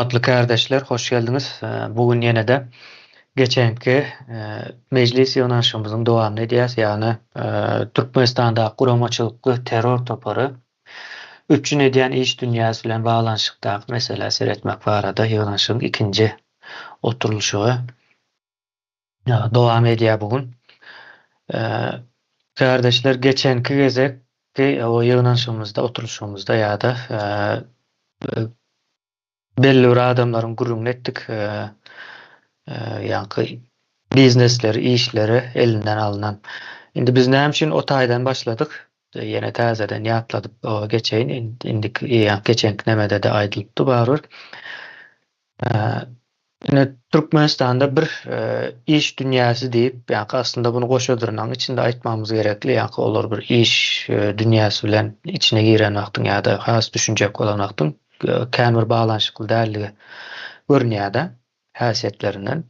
Hormatly kardeşler, hoş geldiniz. Bugün yine de geçenki meclis ýygnaşymyzyň dowamyny edýäs, ýagny Türkmenistanda guramaçylykly terror topary üçin edýän iş dünýäsi bilen baglanyşykdaky mesele seretmek barada ýygnaşyň ikinji oturulşy dowam edýär bugün. Eee, Kardeşler geçenki gezekki o ýygnaşymyzda, oturulşymyzda ýa-da belli bir adamlaryň gurruna etdik. Ýa-ni biznesleri, işleri elinden alınan. Indi biz näme üçin o taýdan başladyk? Ýene täzeden ýatladyp o geçeýin. Indik geçenki nemede de aýdylypdy barber. Ine Türkmenistanda bir iş dünýäsi diýip, ýa-ni aslında bunu goşadyrnaň içinde aýtmamyz gerekli. Ýa-ni olar bir iş dünýäsi bilen içine giren wagtyň ýa-da has düşünjek bolan wagtyň kän bir baglanyşykly dälligi görnýär-de häsiýetlerinden.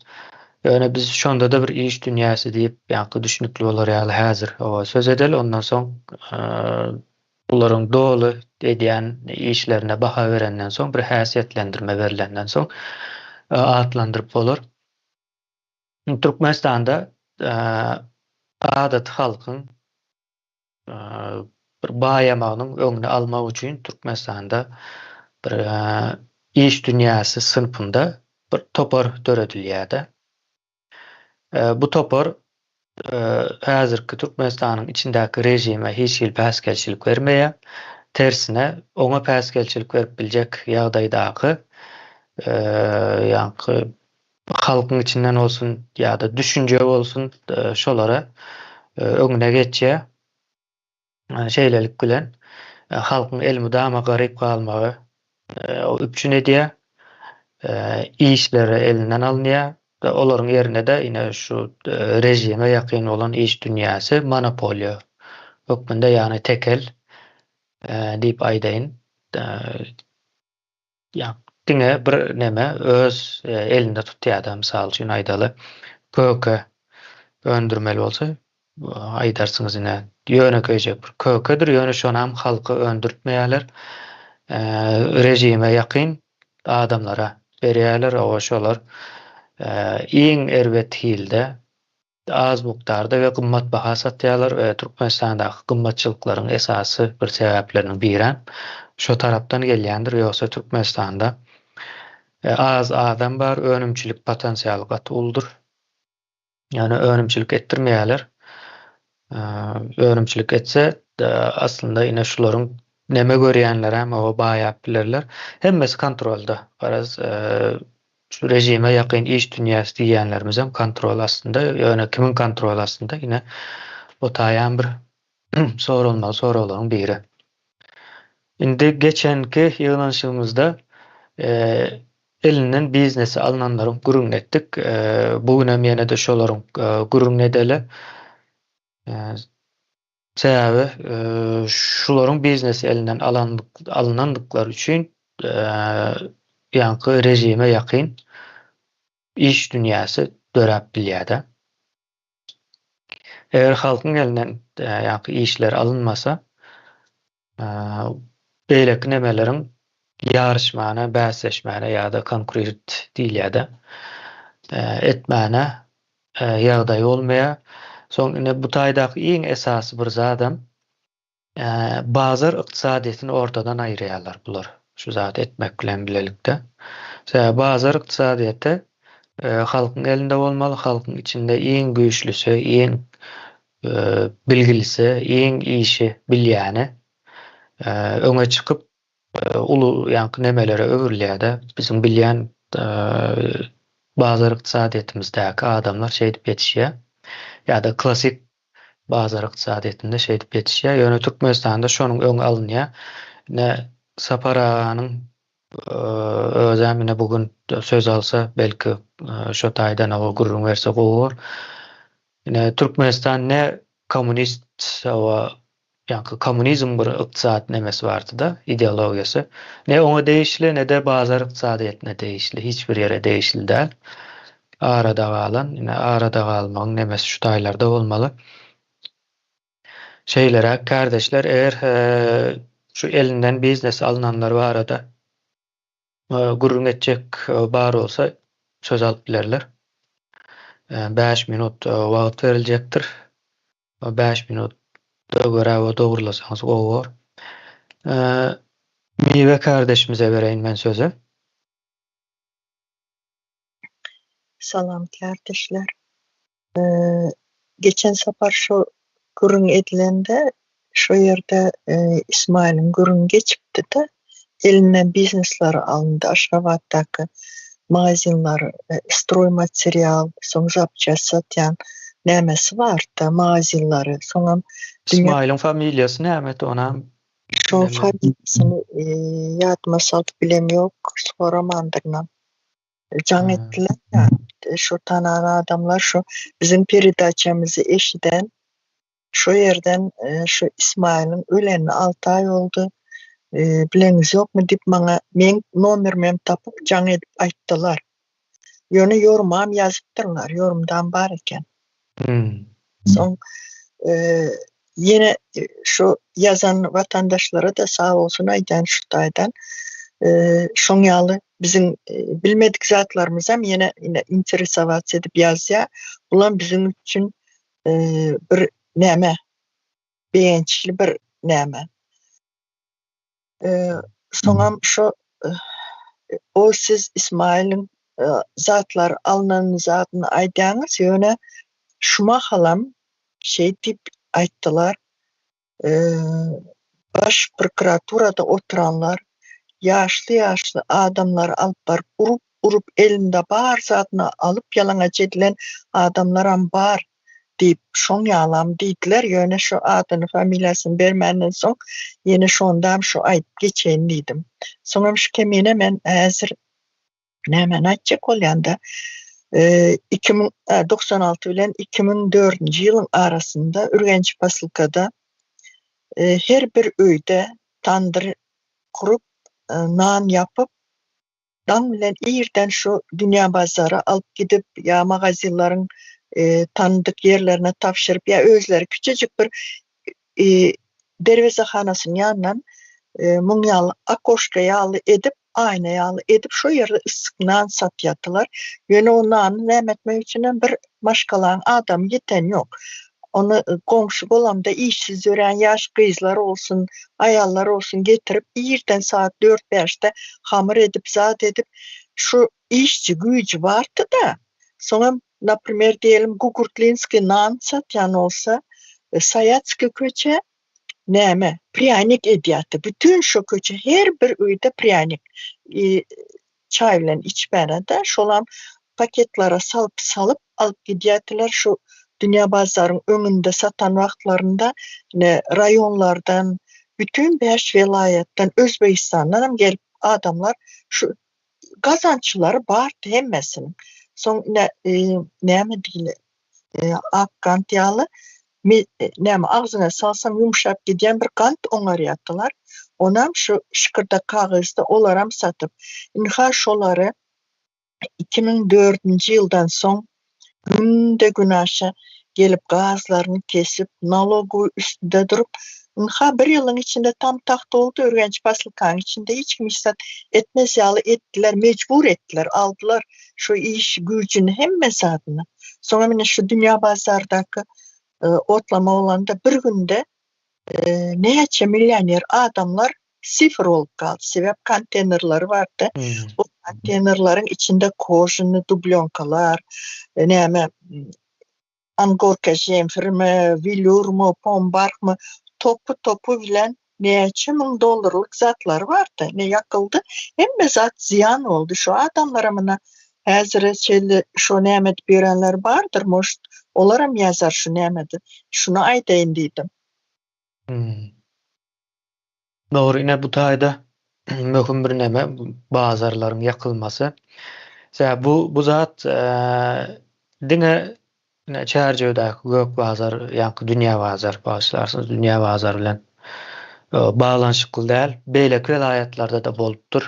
Ýöne biz şonda da bir iş dünýäsi diýip, ýa-ni düşünükli bolar ýaly häzir o söz edeli. Ondan soň bularyň dolu edýän işlerine baha berenden soň, bir häsiýetlendirme berilenden soň atlandyryp bolar. Türkmenistanda adat halkyň bir baýamagynyň öňüne almak üçin Türkmenistanda bir iş dünýäsi sınıfında bir topar töredilýär-de. Bu topar häzirki Türkmenistanyň içindäki rejime hiç hil päsgelçilik bermeýär. Tersine oňa päsgelçilik berip biljek ýagdaýdaky ýa-ni halkyň içinden bolsun ýa-da düşünje bolsun şolara öňüne geçýär. Şeýlelik bilen halkyň elmydama garyp galmagy o üçin edýär. İşleri elinden alınýar. Olaryň ýerine de ine şu rejime ýakyn olan iş dünýäsi monopoliýa hökmünde, ýani tekel diýip aýdaýyn. Diňe bir neme öz elinde tutýar-da, mysal üçin aýdaly köke öndürmeli bolsa aýdarsyňyz ine ýöne köýjek bir kökedir, ýöne şonam halky öndürtmeýärler. Rejime ýakyn adamlara berýärler, o şolar iň erbet hilde az mukdarda we gymmat baha satýarlar we Türkmenistandaky gymmatçylyklaryň esasy bir sebäplerinden biri şo tarapdan gelýändir. Ýogsa Türkmenistanda az adam bar, önümçilik potensiýaly gaty uldur. Ýani önümçilik etdirmeýärler. Önümçilik etse aslında ine şularyň neme görýänler hem o baýap bilerler. Hemmesi kontrolda. Garaz şu rejime ýakyn iş dünýäsi diýenlerimizem kontrol aslında. Ýöne kimin kontrol aslında? Ine o taýan bir sorulmaly biri. Indi geçenki ýygnaşymyzda elinden biznesi alınanlaryň gurruna etdik. Bugün hem ýene de şolaryň gurruna edeli. Sebäbi şularyň biznesi elinden alınandyklary üçin ýa-ni rejime ýakyn iş dünýäsi döräp bilýär-de. Eger halkyň elinden ýa-ni işler alınmasa beýleki nemeleriň ýarışmana, bäsleşmäne ýa-da konkurent diýilýär-de etmäne ýagdaý bolmaýar. Soň ine bu taýdaky iň esasy bir zadam bazar ykdysadyýatyny ortadan aýyrýarlar bular. Şu zat etmek bilen bilelikde. Bazar ykdysadyýaty halkyň elinde bolmaly, halkyň içinde iň güýçlüsi, iň bilgilisi, iň işi bilýäni öňe çykyp ulu ýa-ni nemelere öwürlýär-de. Bizim bilýän bazar ykdysadyýatymyzdäki adamlar şey diýip ýetişýär. ýa-da klasik bazar ykdysadyýatynda şey diýip ýetişýär. Ýöne Türkmenistanda şonuň öňü alınýar. Ne Sapar aganyň özämine bugün söz alsa belki şo taýdan o gurrun berse goýar. Ine Türkmenistan ne komünist ýa-ni komünizm bir ykdysat nemesi bardy-da, ideologiýasy. Ne oňa değişli ne de bazar ykdysadyýatyna değişli. Hiçbir ýere değişli däl. Arada galan, ine arada galmagyň nemesi şu taýlarda bolmaly. Şeýlere kardeşler, eger şu elinden biznes alınanlar barada gurrun etjek bar bolsa söz alyp bilerler. 5 minut wagt beriljekdir. O 5 minutda görä dogurlasaňyz gowy. Miwe kardeşimize bereýin men sözü. Salam kardeşler. Geçen safar şu gurrun edilende şu yerde İsmail'in gurrun geçipdi de eline biznesleri alındı. Aşgabatdaky magazinlary, stroy material, soň zapças satýan nämesi bar da magazinlary. Soňam dünya İsmail'in familyasy näme onam şu familiýasyny ýadyma salyp bilem ýok. Soramandyrynam. Can ettiler ya. Şu tanan adamlar şu bizim peridachamizi eşiden şu yerden şu İsmail'in öleni 6 ay oldu. Bileniz yok mu dip bana men nomerimi tapıp can edip aýtdylar. Ýöne ýorumam ýazypdyrlar. Ýorumdan bar eken. Soň yine şu yazan vatandaşlara da sağ olsun aýdan şu taýdan şoň ýaly bizim bilmedik zatlarymyzam yine interesowat edip ýazýar. Bular bizim üçin bir näme, beýençli bir näme. Soňam şu o siz İsmail'in zatlar alınan zatyny aýdýaňyz ýöne şuma halam şey dip aýtdylar. Baş prokuraturada oturanlar yaşlı adamlar alıp barıp urup elinde bar zatyny alıp ýalaňaç edilen adamlaram bar diýip şoň ýalam diýdiler. Ýöne şu adyny familiýasyny bermenden soň ýene şondam şu aýdyp geçeýin diýdim. Soňam şu kemine men häzir näme aýtjak bolýanda 1996 bilen 2004-nji ýylyň arasynda Ürgenç Paslykada her bir öýde tandyr kurup nan yapıp dan bilen ýerden şu dünýä bazara alıp gidip ýa magazinlaryň tanıdık yerlerine tapşırıp ya özleri küçücük bir dervezahanasynyň ýanyndan muňyaly akoşka ýaly edip aýna ýaly edip şu ýerde ıssyknan satýardylar. Ýöne o nany näme etmek üçin bir maşgalaň adam ýeten ýok. Onu komşu bolamda işsiz ören yaş kızlar olsun, ayallar olsun getirip ýerden saat 4-5'te hamur edip zat edip şu işçi güýçi bardy da. Soňra naprimер diyelim Gugurtlinski nan satyan olsa Sayatski köçe näme pryanik edýärdi. Bütün şu köçe her bir öýde pryanik çay bilen içmärede şolam paketlara salıp alıp gidýärdiler şu dünýä bazaryň öňünde satan wagtlarynda rayonlardan bütün 5 vilayetden Özbekistandan gelip adamlar şu gazançylary bardy hemmesiniň. Soň näme diýile ak kant ýaly näme agzyna salsam ýumşap gidýän bir kant oňarýardylar. Onam şu şykyrda kagazda olaram satyp. Inha şolary 2004-nji ýyldan soň günde gün aşa gelip gazlaryny kesip nalogu üstünde durup inha bir ýylyň içinde tam tahta oldu Ürgenç Paslykaň içinde hiç kim istat etmez ýaly etdiler, mecbur etdiler, aldılar şu iş gücünü hemmesi adyna. Soňra mine şu dünýä bazardaky otlama olanda bir günde näçe millioner adamlar sifir olup kaldı. Sebep konteynerleri vardı. O konteynerlerin içinde kojany dublonkalar, näme angorka jemfirmi, vilurmu, pombarkmy topu bilen näçe $1000 dolarlyk zatlar vardı. Ne yakıldı. Hemme zat ziyan oldu. Şu adamlara mına häzir şeýle şu nämet berenler bardır. Moşt olaram ýazar şu nämedi. Şunu aýdaýyn diýdim. Doğru, ine bu taýda möhüm bir näme bazarlaryň ýakylmasy. Bu zat diňe çärjewdäki gök bazar ýa-ni dünýä bazar başlarsynız dünýä bazar bilen bağlanşykly däl. Beýleki vilayatlarda da bolupdyr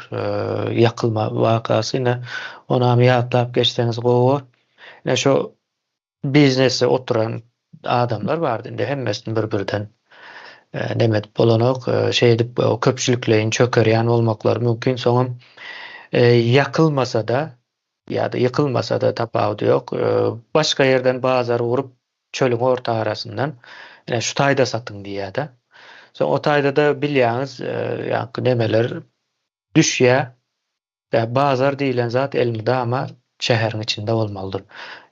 ýakylma wakasy. Onam ýatlap geçseňiz gowy. Şu biznesi oturan adamlar bardy. Indi hemmesini bir-birden demet bolanok şey edip köpçülüklerin çökerýän bolmaklary mümkin. Soňam yakılmasa da ya da yıkılmasa da tapawudy yok. Başka yerden bazar vurup çölün orta arasından şu taýda satyň diýýär-de. Soň o taýda da bilýäňiz ýa-ni nemeler düşýär. Bazar diýilen zat elmide ama şäheriň içinde bolmalydyr.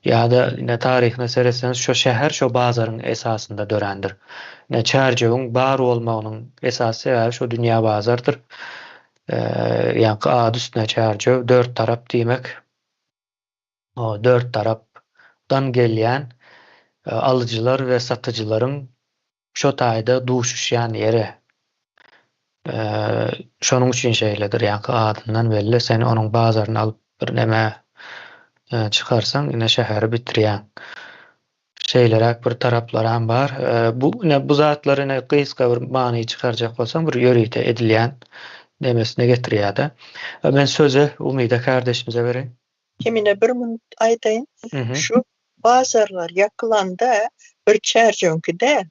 Ya-da ine taryhyna seretseňiz şo şäher şo bazaryň esasynda dörendir. Çärjegiň bar bolmagynyň esasy sebäbi şo dünýä bazardyr. Yani adı üstüne çärjew, dört tarap diýmek. O dört tarapdan gelýän alıcılar we satyjylaryň şo taýda duşuşýan ýeri. Şonuň üçin şeýledir. Yani adyndan belli sen onuň bazaryny alyp bir neme çıkarsan ine şäheri bitirýän. Şeylerek bir taraplar hem var. Bu zatlaryny gysga bir many çıkarjak bolsam bir ýörüýte edilýän demesine getirýär-de. Ben sözü Umyda kardeşimize bereň. Kimine bir minut aýtaýyn. Mhm. Şu bazarlar yakılanda bir çärjeňkide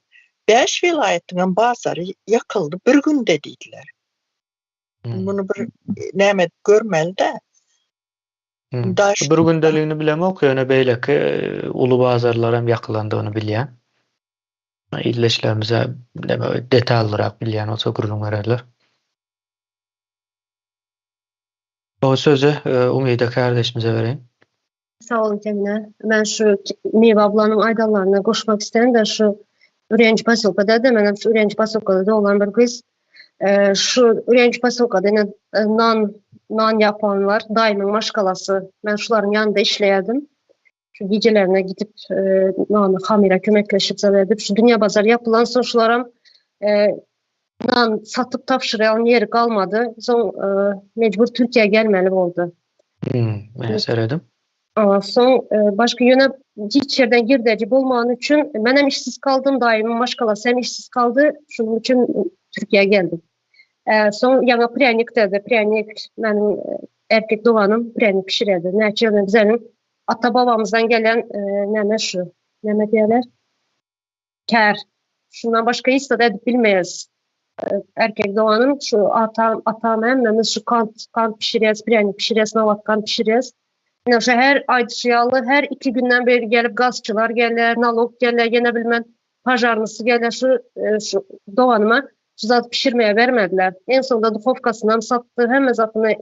5 vilayatynyň bazary yakıldy bir günde diýdiler. Bunu bir näme görmeli-de. Daş Bir gündeligini bilemok, ýöne beýleki ulu bazarlar hem ýakylandygyny bilýän. İlleşlerimize detallyrak bilýän olsa gurulum bererler. O sözü Umyda kardeşimize bereň. Sağ olun Temine. Ben şu Miv ablanın aydallarına koşmak isterim de şu Ürenci Pasolka'da da benim şu Ürenci Pasolka'da da olan bir kız. Şu Ürenci Pasolka'da nan yapan var. Daimın maşkalası. Ben şuların yanında işleyerdim. Şu gecelerine gidip nanı hamira kömekleşip edip şu dünya bazarı yapılan son şulara nan satıp tapşırayan yeri kalmadı. Son mecbur Türkiye gelmeli oldu. Ben seredim. Son başka yöne hiç yerden girdeci bolmagan üçün men hem işsiz kaldım daimim maşkalası hem işsiz kaldı. Şunun için Türkiye'ye geldim. Son yana pryanik dedi. Pryanik benim erkek doğanım pryanik pişiredi. Näçe bizim ata babamızdan gelen neme şu. Neme diýerler? Kär. Şundan başka hiç de edip bilmeyiz. Erkek doğanım şu atam hem şu kant pişiriyez, pryanik pişiriyez, navat kant pişiriyez. Her aydışıyalı her 2 günden beri gelip gazçılar gelir, nalog gelir, yine bilmem pajarlısı gelir şu doğanıma şu zat pişirmeye vermediler. En sonunda duhovkasından sattı. Hem zatını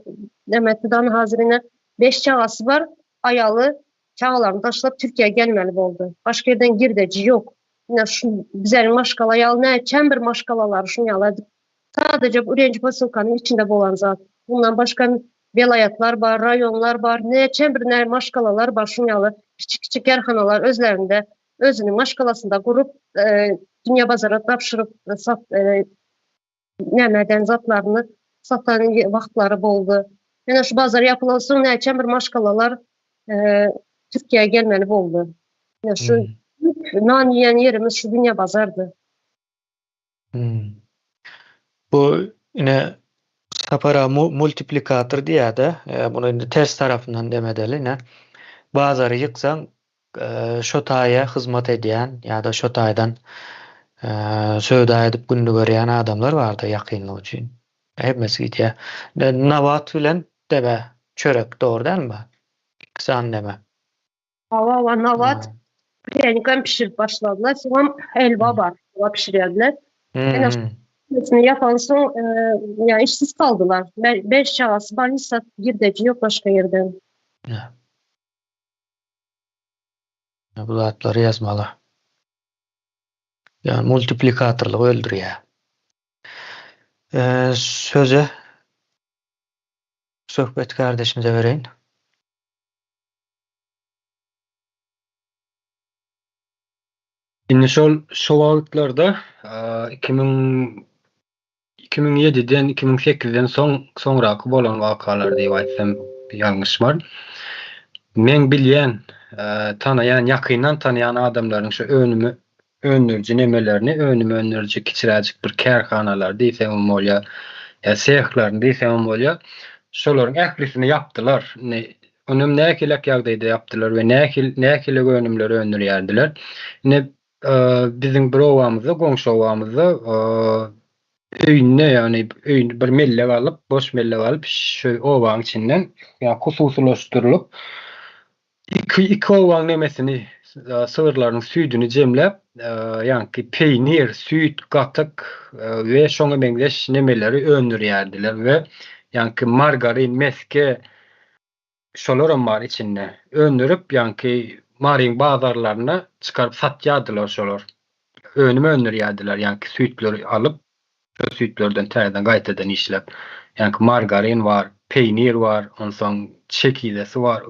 Demetli'den hazirine 5 çağası var. Ayalı çağlarını taşlayıp Türkiye'ye gelmeli oldu. Başka yerden girdeci yok. Yine şu bizlerin maşkala yalı ne çember maşkalalar şunu yaladı. Sadece Ürenci Pasolka'nın içinde bolan zat. Bundan başka velayetler var, rayonlar var, ne çember maşkalalar var şunu yalı. Küçük erhanalar özlerinde özünün maşkalasında kurup dünya bazara tapşırıp nämeden zatlarını satan vaxtları boldu. Yani şu bazar yapılansın näçe bir maşkalalar Türkiye'ye gelmeli boldu. Yani şu nan yiyen yerimiz şu dünya bazardı. Bu yine sapara multiplikator diýär-de. Bunu ters tarafından demedeli ne? Bazary yıksan şo taýa hyzmat edýän ýa-da şo taýdan söwda edip günni görýän adamlar bardy ýakynlyk üçin. Hepmesi diýär. Nawat bilen debe çörek doğru delmi? Kısan deme. Hava navat pryanikam pişirip başladılar. Sonra helva var. Helva pişirdiler. Yani yapansın yani işsiz kaldılar. 5 çağası var. Hiç girdeci yok başka yerden. Bu zatları yazmalı. Yani multiplikatorluk öldürüyor. Sözü sohbet kardeşimize vereyim. Şimdi şol wagtlarda 2007'den 2008'den soňraky bolan wakalar diýip aýtsam ýalňyşmar. Men bilýän, tanaýan, ýakyndan tanaýan adamlaryň şu önürji nemelerini, önürji kiçiräjik bir kärhanalar diýsem bolýar, ýa sehlarny diýsem bolýar. Şolaryň ählisini yapdylar. Onum näkilek ýagdaýda yapdylar we näkilek önümleri önürýärdiler. Biziň bir owamyzda, goňşy owamyzda öýünde yani öýünde bir melle alıp, boş melle alıp şu owaň içinden ýa hususlaşdyrylyp iki owaň nemesini sığırlaryň süýdüni jemläp ýa-ni peýnir, süýt, gatyk we şoňa meňzeş nemeleri öndürýärdiler we ýa-ni margarin, meske şolaram bar içinde. Öndürüp ýa-ni maryň bazarlaryna çykaryp satýardylar şolar. Önüme öndürýärdiler ýa-ni süýtleri alyp şu süýtlerden täzeden gaýtadan işlep. Yani margarin var, peynir var, ondan soň çekiresi var.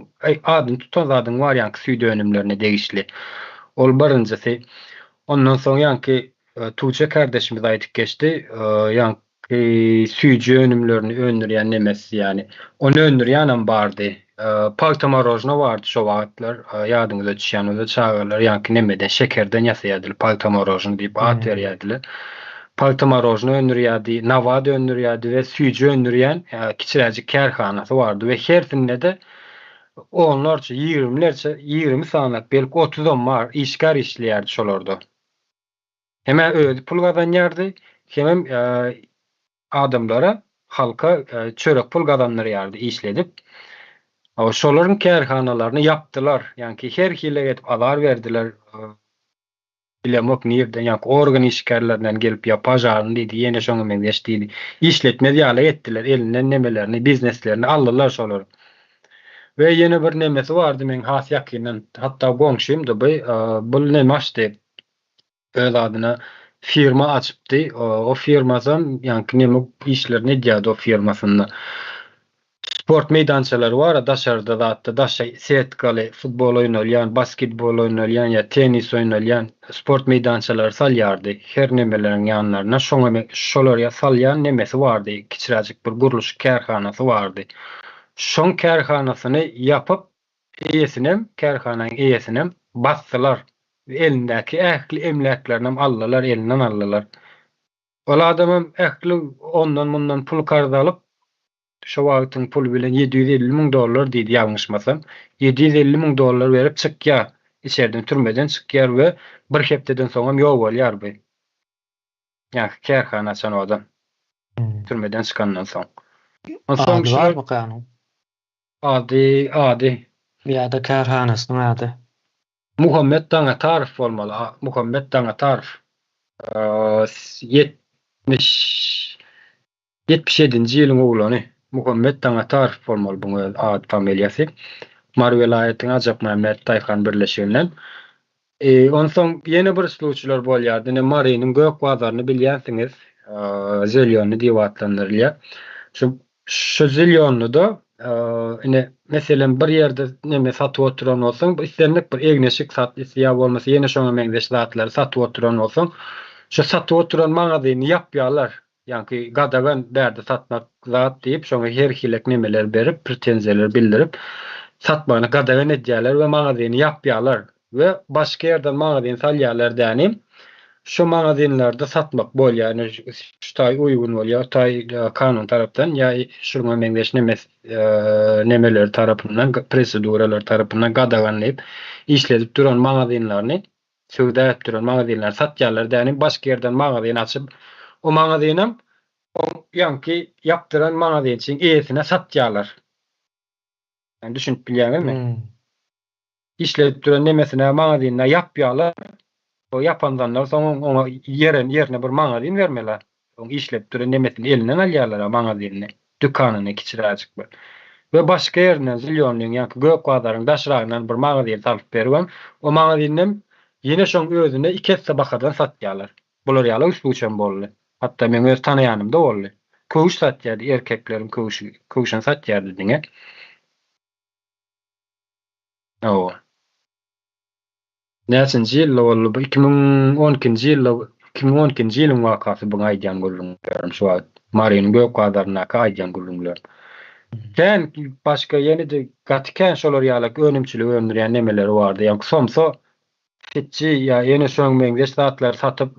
Adyn tutan zadyň var ýa-ni süýt önümlerine degişli. Ol barynjasy. Ondan soň ýa-ni Tuğçe kardeşimiz aýdyp geçdi. Ýa-ni süýji önümlerini öndürýän nemesi ýani. Onu öndürýänem bardy. Palta marojna bardy şo wagtlar. Ýadyňyza düşýän çağırlar ýa-ni nemeden şekerden ýasaýardylar. Palta marojna diýip ad berýärdiler. Palta marojna öndürýärdi, nawa da öndürýärdi we süýji öndürýän kiçiräjik kärhanasy bardy we hersinde de onlarça 20 sanat belki 30 var işgär işleýärdi şolarda. Heme öýle pul gazanýardy, hem adamlara halka çörek pul gazandyrýardy işledip. O şolaryň kärhanalaryny yapdylar. Yani her hile etip alar berdiler. Bilemok nirden ýa organ işgärlerinden gelip ýapajaryny diýdi, ýene şoňa meňzeş diýdi. İşletme ýaly etdiler, elinden nemelerini, bizneslerini aldylar şolar. We ýene bir nemesi bardy men has ýakynyň, hatda goňşymdy bu neme açdy. Öz adyna firma açypdy. O firmadan ýa-ni neme işlerini edýärdi o firmasynda. Sport meydançalary var, daşarda zatda daşa setkaly futbol oýnalýan, basketbol oýnalýan ýa tenis oýnalýan sport meydançalary salýardy. Her nemeleriň ýanlaryna şolar salýan nemesi bardy. Kiçiräjik bir guruluş kärhanasy bardy. Şoň kärhanasyny ýapyp eýesinem, kärhananyň eýesinem basdylar. Elindäki ähli emlaklarynam aldylar, elinden aldylar. Ol adamam ähli ondan bundan pul karz alyp şu wagtyň pulu bilen $750,000 diýdi ýalňyşmasam. $750,000 berip çykýar. İçeriden türmeden çykýar we bir hepdeden soňam ýok bolýar bu. Ýa kärhana açan adam. Türmeden çykandan soň. Ady barmy kanun? Ady. Ýa-da kärhanasynyň ady. Muhammed Tangatarov bolmaly. Muhammed Tangatarov. 77-nji ýylyň oglany. Muhammed Tangatarov bolmaly buňa ad familiýasy. Mar welaýatyň Ajak Mehmet Taýhan birleşiginden. Ondan soň ýene bir sluçlar bolýardy. Marynyň gök bazaryny bilýänsiňiz. Zelyony diýip atlandyrylýar. Şu zelyony da meselen bir ýerde neme satyp oturan bolsaň, istenlik bir egneşik satýysy ýa bolmasa ýene şoňa meňzeş zatlary satyp oturan bolsaň, şu satyp oturan magazyny ýapýarlar. Yani gadagan berde satmak zat diýip şoňa her hilek nemeler berip, pretenziýalar bildirip satmagyny gadagan edýärler we magazyny ýapýarlar we başga ýerden magazyn salýarlar dänim. Şu magazynlarda satmak bolýar, şutaj uygun bolýar, taý kanun tarapdan ýa şurma meňzeş nemeler tarapyndan, proseduralar tarapyndan gadaganlyp işledip duran magazynlaryny, söwdäp duran magazynlar satýarlar dänim. Başga ýerden magazyn açyp o magazynym ýa-ni ýapdyran magazynyň eýesine satýarlar. Yani düşünüp bilýärmi? İşledip duran nemesine magazyna ýapýarlar. O yapandanlar soň ona yerine bir magazyn bermeler. O işledip duran nemesini elinden alýarlar magazyny, dükanyny kiçiräjik bir. We başga ýerden zilyonlyň ýa-ni gök bazaryň daşragyndan bir magazyn salyp berýän, o magazynym ýene şoň özüne iki sabakadan satýarlar. Bular ýaly üstüçen boldy. Hatta men öz tanaýanymda boldy. Köwüş satýardy, erkeklerim köwüşen satýardy diňe. O. Näçinji ýyl boldy? 2012-nji ýylyň wakasy buňa aýdýan gurulmalar şu wagt. Marynyň gök bazaryna aýdýan gurulmalar. Sen başka ýene de gatken şolar ýaly önümçilik öndürýän nemeleri bardy. Ýa-ni somsa fitçi ýa ýene şoň meňzeş zatlar satyp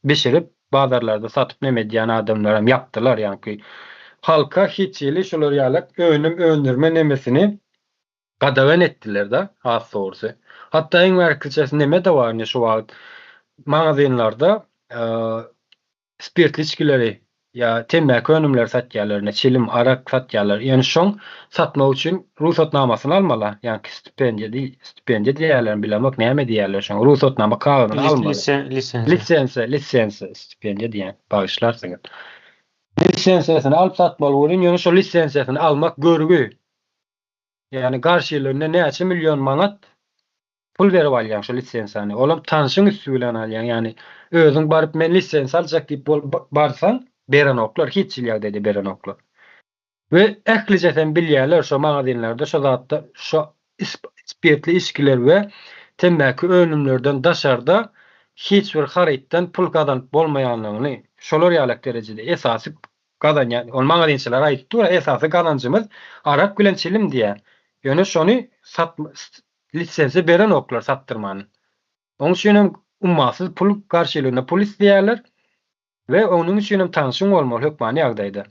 bişirip bazarlarda satyp neme diýen adamlar hem yapdylar ýa-ni halka hiç ýyly şolar ýaly öndürme nemesini gadagan etdiler da has sorsy. Hatta en merkezçesi neme de var ne şu wagt magazynlarda spirtli içkileri ya tembaki önümler satýarlar, çilim, arak satýarlar. Yani şoň satmak üçin ruhsatnamasyny almaly. Yani stipendiýa diýerler, bilemek näme diýerler şoň. Ruhsatnama kagazyny almaly. Lisensiýa. Lisensiýa, stipendiýa diýen. Bagyşlarsyňyz. Lisensiýasyny alyp satmaly bolýan, ýöne şo lisensiýasyny almak görgü. Yani garşylygyna näçe million manat pul berip alýan şo lisensiýany. Olam tanşyň üstü bilen alýan. Yani özüň baryp men lisensiýa aljak diýip barsaň beren oklar hiç ýerde beren oklar. Ve ehliceten bilýärler şo magazinlerde şo zatda şo spirtli içkiler we tembaki önümlerden daşarda hiç bir harytdan pul kazanyp bolmaýanlygyny şolar ýalak derejede esasy kazanýan ol magazinçiler aýtdy, esasy kazanjymyz arak bilen çilim diýär. Ýöne şonu lisensiýa beren oklar sattyrmany. Onuň üçin ummasyz pul garşylygyna pul isleýärler we onuň üçin tanşyň bolmaly hökmany ýagdaýda.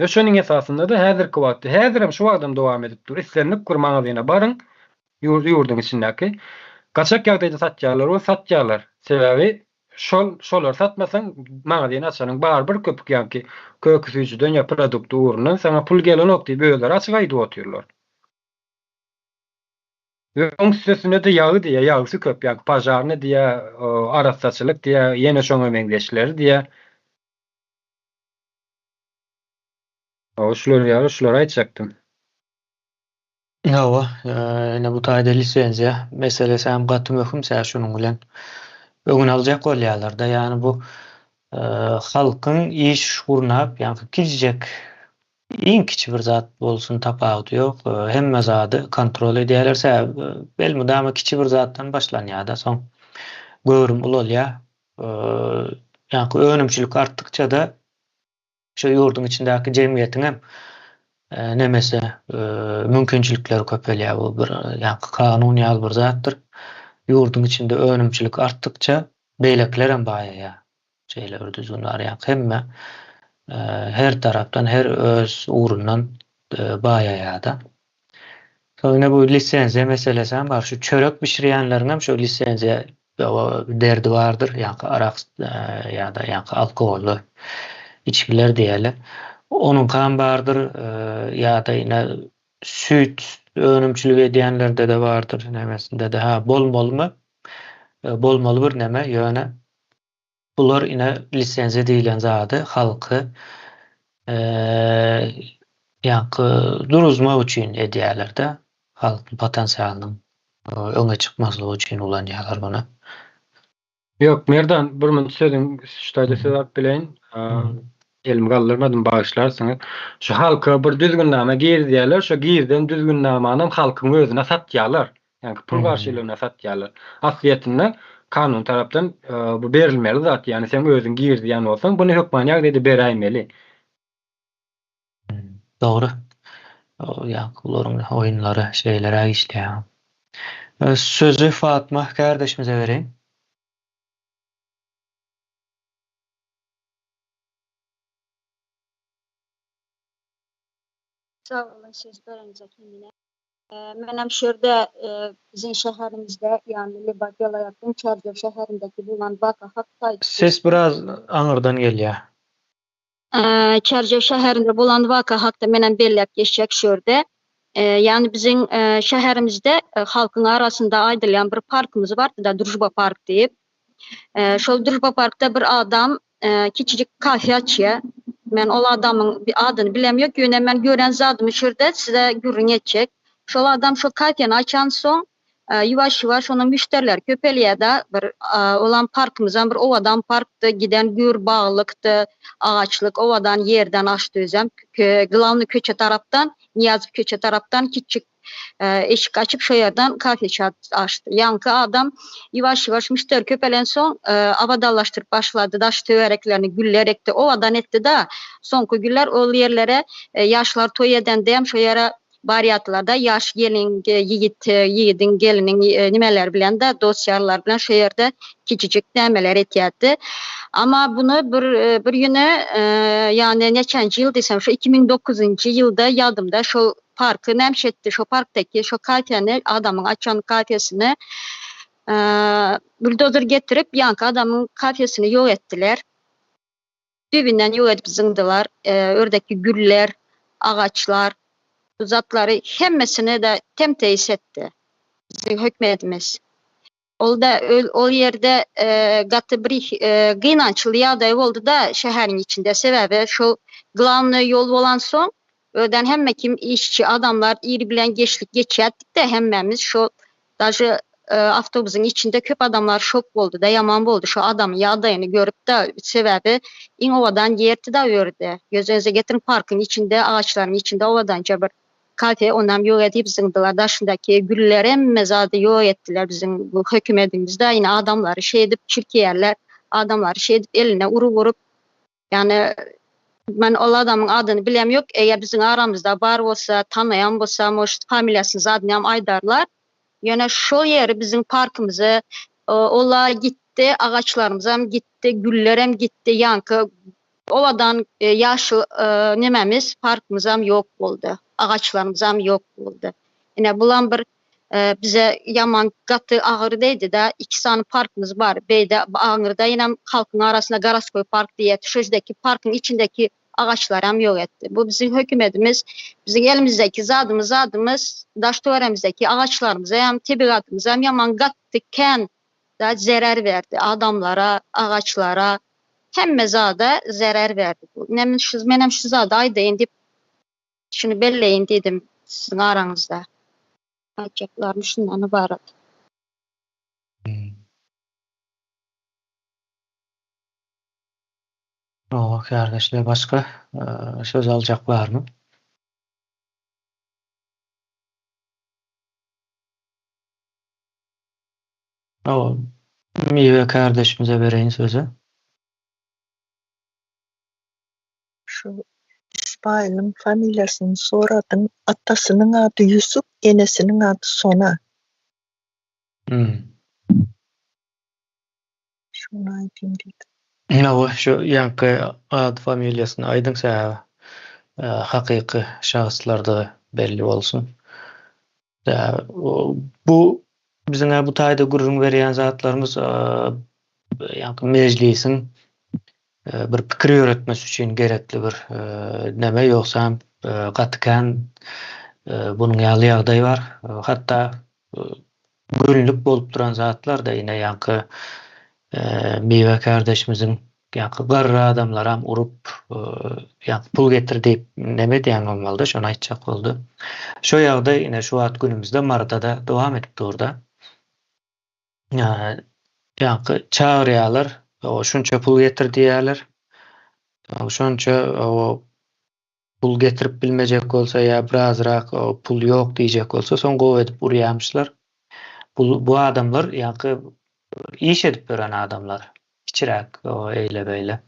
Ve şonuň esasynda da häzirki wagtda, häzirim şu wagtdan dowam edip dur. Islenip gurmagazyna baryň, ýurduň içindäki gaçak ýagdaýda satýarlar we satýarlar. Sebebi şolar satmasaň magazyny açanyň barbyr köpük ýa-ki köküsüýçüden ýa produkty uğrundan sana pul gelenok diýip öýleri açyk aýdyp oturýarlar. Ve onuň üstüne de ýagy diýe, ýagysy köp ýa-ki pajarny diýe, arassaçylyk diýe, ýene şoňa meňdeşleri diýe. Şular aýtjaktym. Ýa-wa, ene bu taýda lisensiýa meselesi hem gaty möhüm sä şunuň bilen öňüne aljak bolýarlar da. Ýani bu halkyň iş gurnap, ýani kiçijek iň kiçik bir zat bolsun tapagy ýok. Hemme zady kontrol edýärler. Belmudama kiçik bir zatdan başlanýar da soň görüm bolýar. Ýani önümçilik artdykça da şo ýurduň içindäki jemgyýetiň hem nemese mümkinçilikleri köpelýär. Bu bir ýani kanun ýaly bir zatdyr. Ýurduň içinde önümçilik artdykça beýlekler hem baýaýar. Şeýle düzgün bar ýani hemme her tarapdan her öz uğrundan baýaýar da. Soňra bu lisensiýa meselesi hem bar. Şu çörek pişirýänleriň hem şu lisensiýa derdi bardyr. Ýani arak ýa-da ýani alkoholly içkiler diýerler. Onun kan bardır ya da yine süt önümçülük edýänlerde de bardır. Nemesinde de bolmaly bir neme ýöne bular yine lisensiýa diýilen zady halky ýa-ki duruzmak üçin edýärler de, halkyň potensialynyň öňe çykmaslygy üçin ulanýarlar buna. Yok, merdan bir min sözüň şeýle sebäp bilen elim galdyrmadım, bagyşlarsyňyz. Şu halka bir düzgünname girdýärler, şo girden düzgünnamany halkyň özüne satýarlar. Yani pul garşylygyna satýarlar. Asliýetinde kanun tarapdan bu berilmeli zat. Yani sen özüň girdiýän bolsaň, bunu hökmany ýagdaýda beräýmeli. Doğru. Ýa-ki olaryň oýunlary, şeýlere işleýär. Sözü Fatma kardeşimize vereyim. Sağ olun, söz berenize kendine. Menem şurada bizim şehrimizde, yani Libat Vilayetinin Çercev şehrindeki bulunan Vaka Hakkı. Ses biraz aňyrdan gelýär. Çercev şehrinde bulunan Vaka Hakkı menem bellep geçecek şurada. Yani bizim şehrimizde halkın arasında aýdylan bir parkımız vardı da Drujba Park diýip. Şol Drujba Parkda bir adam kiçicik kafe açýar. Men ol adamın bir adyny bilemýok, ýöne men gören zadymy şurada size görünýek. Şol adam şo kafeni açan soň ýuwaş-ýuwaş onuň müşteriler köpelýär da bir olan parkymyzdan bir owadan parkda giden gür baglykdy, ağaçlyk owadan yerden açdy özüm. Glavny köçe tarapdan, Niýazow köçe tarapdan kiçik eşik açıp şo ýerden kafe açdy. Ýanky adam ýuwaş-ýuwaş müşteri köpelen soň abadallaşdyryp başlady, daş töwereklerini güllerekdi, owadan etdi da soňky güller ol ýerlere ýaşlar toý edende hem şo ýere bariyatlarda yaş gelin, yiğidin gelinin nimeler bilen de dosyalar bilen şu yerde küçücük demeler etiyatı. Ama bunu bir yine yani neçenci yıl desem şu 2009. yılda yadımda şu parkı nemşetti. Şu parktaki şu kafeni adamın açan kafesini Buldozer getirip yankı adamın kafesini yok ettiler. Dübinden yok edip zındılar. Ördeki güller, ağaçlar, bu zatları hemmesini de temteis etti. Bizim hükmetimiz. Ol yerde gatı bir gynançlı ýagdaý boldy da şäheriň içinde. Sebäbi şu glavny yol bolan soň öden hemme kim işçi adamlar iri bilen geçlik geçýärdik de hemmemiz şu daşy avtobusyň içinde köp adamlar şok boldy da yaman boldy. Şu adam ýagdaýyny görüp de sebäbi iň owadan ýerti da öýrdi. Gözüňize getirin parkyň içinde, ağaçlaryň içinde owadança bir kafe ondan yok edip zındılar. Daşındaki güller emme zady yok ettiler bizim bu hökümetimizde. Yine adamları şey edip çirkiyerler. Adamları şey edip eline vurup yani ben o adamın adını bilem yok. Eğer bizim aramızda bar olsa, tanıyan olsa, moş familyasını zadnıyam aydarlar. Yani şu yeri bizim parkımızı ola gitti, ağaçlarımızam gitti, güllerem gitti, yankı. Ovadan yaşıl nememiz parkımızam yok oldu. Ağaçlarımızam yok oldu. Yine bulan bir bize yaman gatı ağırdaydı da 2 tane parkımız var. Beyde ağırda yine halkın arasında Garaskoy Park diye şözdeki parkın içindeki ağaçlar yok etti. Bu bizim hükümetimiz, bizim elimizdeki zadımız Daştöweremizdeki ağaçlarımıza hem tebigatımıza hem yaman gattıkken da zarar verdi adamlara, ağaçlara. Hemme zada zarar verdi. Menem şu zada aydaýyn dip şunu belleýin dedim sizin aranızda. Aýtjaklarym şundan ibaret. O kardeşler başka söz alacak var mı? O Mive kardeşimize vereyim sözü. Şu İsmail'in familyasını soradın. Atasının adı Yusuf, enesinin adı Sona. Şunu aydın dedim. O şu yankı ad familyasını aydınsa hakyky şahıslarda belli olsun. Bu bizine bu taýda gurrun berýän zatlarımız yankı meclisin bir pikir öğretmesi üçin gerekli bir neme ýoksa gatken bunun ýaly ýagdaý var. Hatta günlük bolup duran zatlar da yine yankı Mive kardeşimizin yankı garra adamlaram urup yankı pul getir diýip neme diýen bolmaly, şonu aýtjak boldy. Şu ýagdaý yine şu at günümizde Mart'ta da dowam edip durda. Yankı çağırýarlar, o şunça pul getir diýerler. Şonça o pul getirip bilmejek bolsa ýa birazrak o pul ýok diýjek bolsa soň gowy edip urýarmyşlar. Bu adamlar yankı iş edip beren adamlar. Kiçirak o eýle beýle.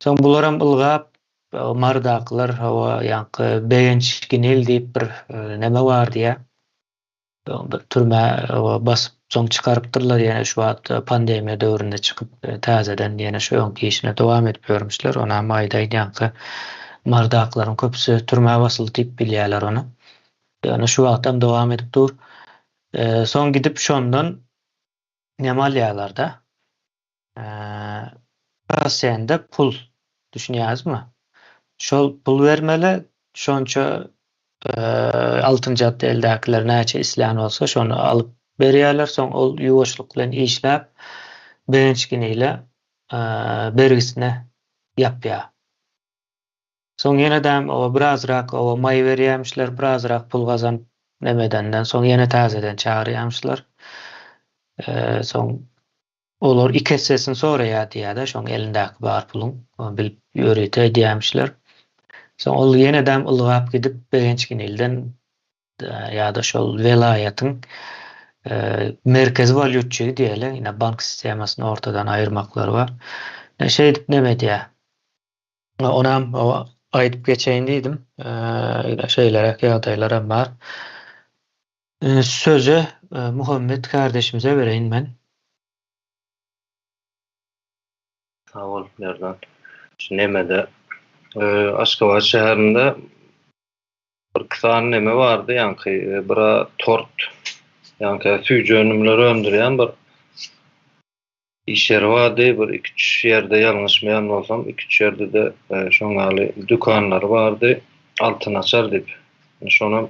Soň bularam ılgap mardaklar o yankı beýençginel diýip bir neme bar diýe. Bir türme basyp soň çykarypdyrlar ýene şu wagt pandemiýa döwründe çykyp täzeden ýene şu öňki işine dowam edip bermişler. Ona maýdaý yankı mardaklaryň köpüsi türme basyldy diýip bilýärler onu. Ýani şu wagtam dowam edip dur. Soň gidip şondan neme alýarlar-da. Rasyanda pul düşünýärismi? Şol pul vermeli, şonça altynja atda eldäkiler näçe islan bolsa şonu alyp berýärler, soň ol ýuwaşlyk bilen işläp beýençginile bergisine ýapýar. Soň ýene-de o birazrak o maý berýärmişler, birazrak pul gazanyp nemedenden soň ýene täzeden çağırýarmışlar. Soň olar 2 hissesini soraýar diýär-de şoň elindäki bar puluň bilip ýöreýär diýärmişler. Soň ol ýene-de ılgap gidip beýençginelden ýa-da şol velaýatyň merkezi valyutçy diýeler, ýene bank sistemasyny ortadan aýyrmaklary bar. Şey edip neme diýär? Onam o aýdyp geçeýin diýdim. Şeylere, ýagdaýlara bar. Sözü Muhammed kardeşimize bereýin men. Sağ ol Merdan. Şu nemede Aşgabat şäherinde bir kısan neme vardı yankı bira tort Yani füce önümleri öndüren bir iş yeri vardı. Bir iki üç yerde yanlışmayan olsam iki üç yerde de şoňaly dükkanlar vardı. Altın açar dip. Şonu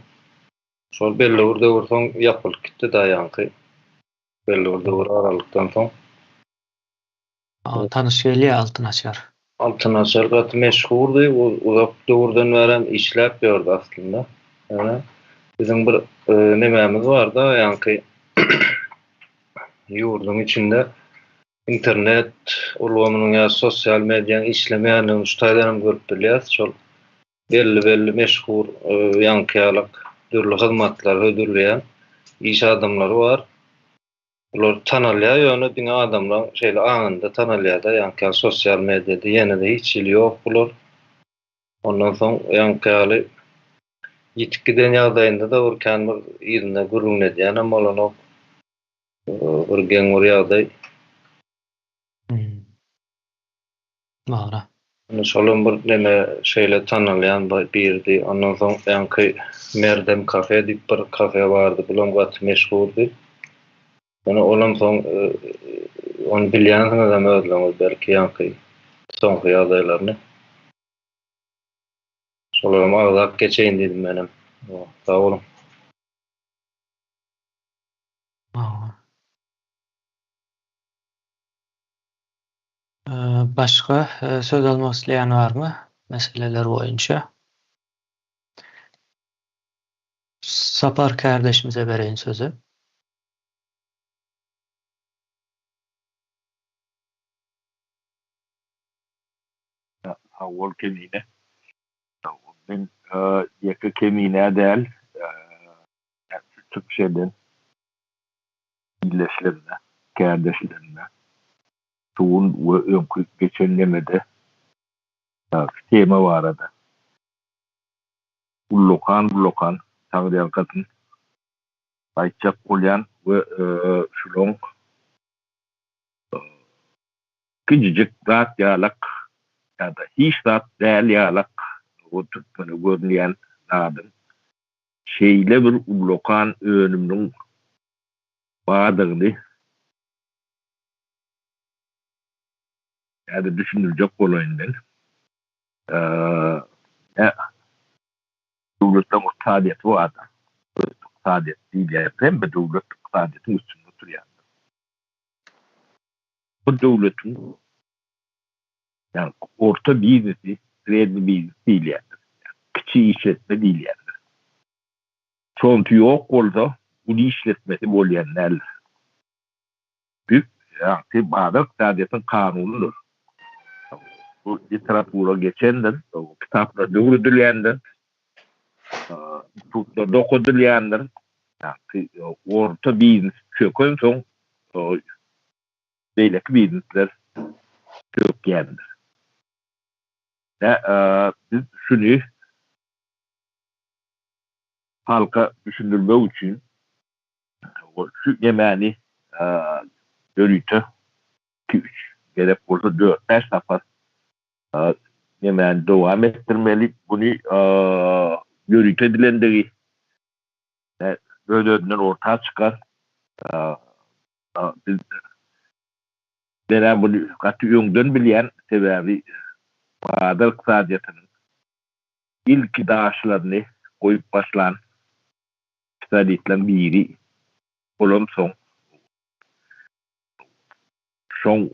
şol belli urda ursoň yapylyp gitdi da ýanky. Belli urda ur aralykdan soň Tanış gelýär altın açar. altın açar gaty meşhurdy. Uzak döwürden bäri işläp ýördi aslında. Yani bizim bir nememiz var da ýanky ýurdun içinde internet ulgamynyň ýa sosial mediýanyň işlemeýänligini şutaýdan görüp bilýäs. Şol belli meşhur ýankyýalyk dürli hyzmatlar ödürleýän iş adamlary bar. Ular tanalýar ýöne diňe adamlar şeýle aňynda tanalýar-da ýanky sosial mediýada ýene-de hiç ili ýok bular. Ondan soň ýanky ýitip giden ýagdaýynda da urkan bir ýerine gürrüňledýän hem bolany bir geňur ýagdaý. Bagra. Şolun bir neme şeýle tanalýan birdi. Ondan soň ýanky Merdem kafe diýip bir kafe bardy. Bulan gaty meşhurdy. Yani olam soň onu bilýänsiňiz hem özleňiz belki ýanky soňky ýagdaýlaryny. Şolarym agzap geçeýin diýdim menem. Sag bolun. Bagra. Başga söz almak isleýän barmy? Meseleler boýunça. Sapar kardeşimize bereýin sözü. Awol kemine. Ben ýeke kemine däl. Türkçeden illeşlerine, kardeşlerine tuğun ve önkü geçenlemede tema var arada. Ullokan tağlayan kadın ayçak olyan ve şulon küçücük zat yalak ya da hiç zat değerli yalak o tutmanı görünleyen adam şeyle bir ullokan önümünün bağdığını ya da düşünülecek olayından devletten muhtadiyeti var da muhtadiyet değil ya hem de devlet muhtadiyetin üstünde oturuyor. Bu devletin yani orta biznesi, kredi biznesi değil yani. Küçük işletme değil yani. Çoğuntu yok olsa bu işletmesi bolyanlar. Büyük yani bağda muhtadiyetin kanunudur. Bu literatura geçendir, o kitapda dövüldülendir, tutda dokudulyandır. Yani orta biznes çökün son beyleki biznesler çökkendir. Biz şunu halka düşündürmek için şu yemeğini görüntü 2-3 gerek olsa 4-5 defa yemeğini devam ettirmeli. Bunu görüntü edilendiği böyle ortaya çıkar. Biz bunu katı yönden bilen sebebi Bahadır iqtisadiyatının ilk daşlarını koyup başlan iqtisadiyatların biri olam son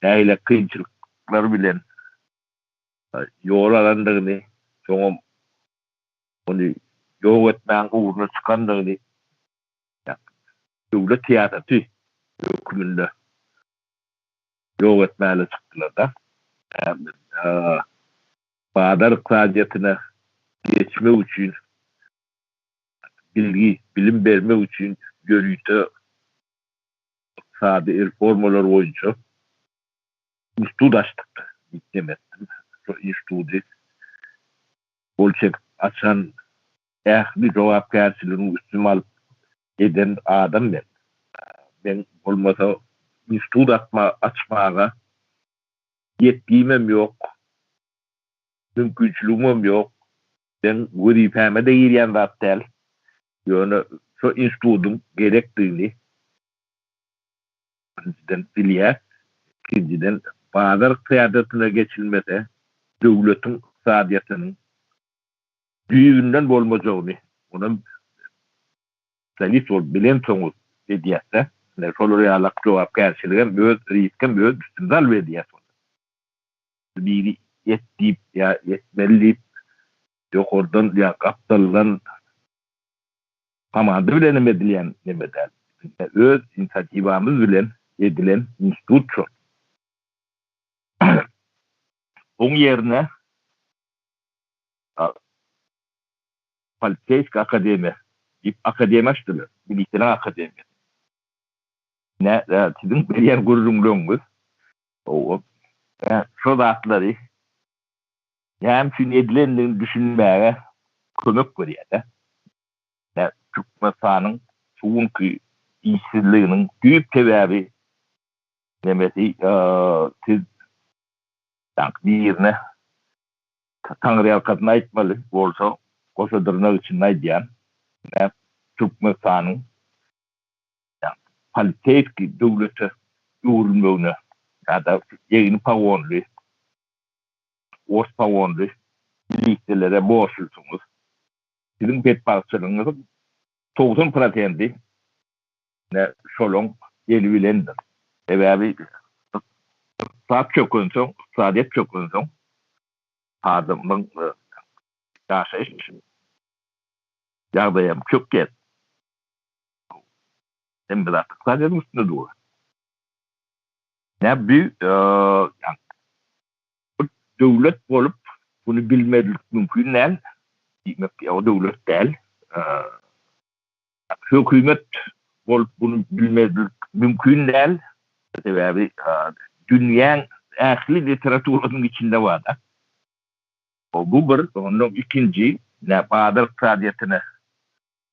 nähile kıyınçılıklar bilen yol alandığını son onu yol etmeyen uğruna çıkandığını devlet tiyatrı hükümünde yol etmeyle çıktılar da Bahadır iqtisadiyatına geçme için bilgi, bilim verme için görüntü iqtisadi reformalar boyunca üstü açtık. Gitmedim. Üstüde bolçak açan ehli cevapkarçılığını üstüme alıp eden adam ben. Ben olmasa üstü açmağa yetkiğim yok. Mümkünçülüğüm yok. Ben vazifeme de yürüyen zattel. Yani şu institutun gerektiğini bizden bilýär. Ikinciden bazar kıyadatına geçilmese devletin iqtisadiyatynyň düýünden bolmajagyny onun salit bol bilen soňuz edýärse, şol realak jogapkärçiligem öz riskem öz üstünde al edýär. Biri yetdip ya yetmeli yokordan ya kaptallan hamada bilen edilýän nemeden öz inisiativamız bilen edilen institut şu. Onun yerine Politeysk Akademi, akademi açtılar. Bilikçiler Akademi. Ne, sizin bir gururluğunuz. Şu zatları hem şimdi edilenlerini düşünmeye kömek veriyor da. Türkmen sahanın soğunki işsizliğinin büyük sebebi demesi siz birine Tanrı arkasına aitmalı olsa koşadırnak için aydyan Türkmen sahanın Politeyski devleti ürünmöğüne ya da yayını pavonlu os pavonlu birliktelere boğuşursunuz. Sizin betbaşçılığınızın 90% ne şolong yeni bilendir. Ebebi saat çok önson, saadet çok önson adamın karşı yardayım çok get. Hem de artık saadetin üstünde doğru. Ne bir yani devlet olup bunu bilmedik mümkün değil. O devlet değil. Hükümet olup bunu bilmedik mümkün değil. Sebebi dünyanın ehli literatürünün içinde var da. Bu bir, onun ikinci ne Bahadır Sadiyetine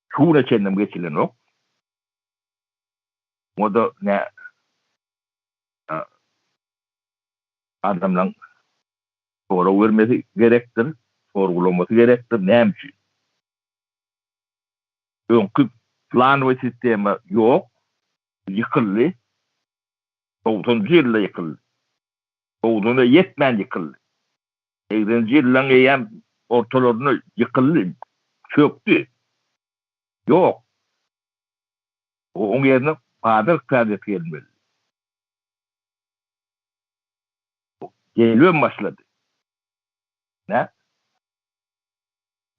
şuura kendim geçilen o. O da ne adamların soru vermesi gerektir, sorgulaması gerektir. Neymiş? Önkü plan ve sistemi yok. Yıkıldı. 90. yılda yıkıldı. 90'da yetmen yıkıldı. 80. yıldan eğen ortalarını yıkıldı. Çöktü. Yok. Onun yerine Bahadır Sadiyet gelmeli. Geliyor başladı. Ne?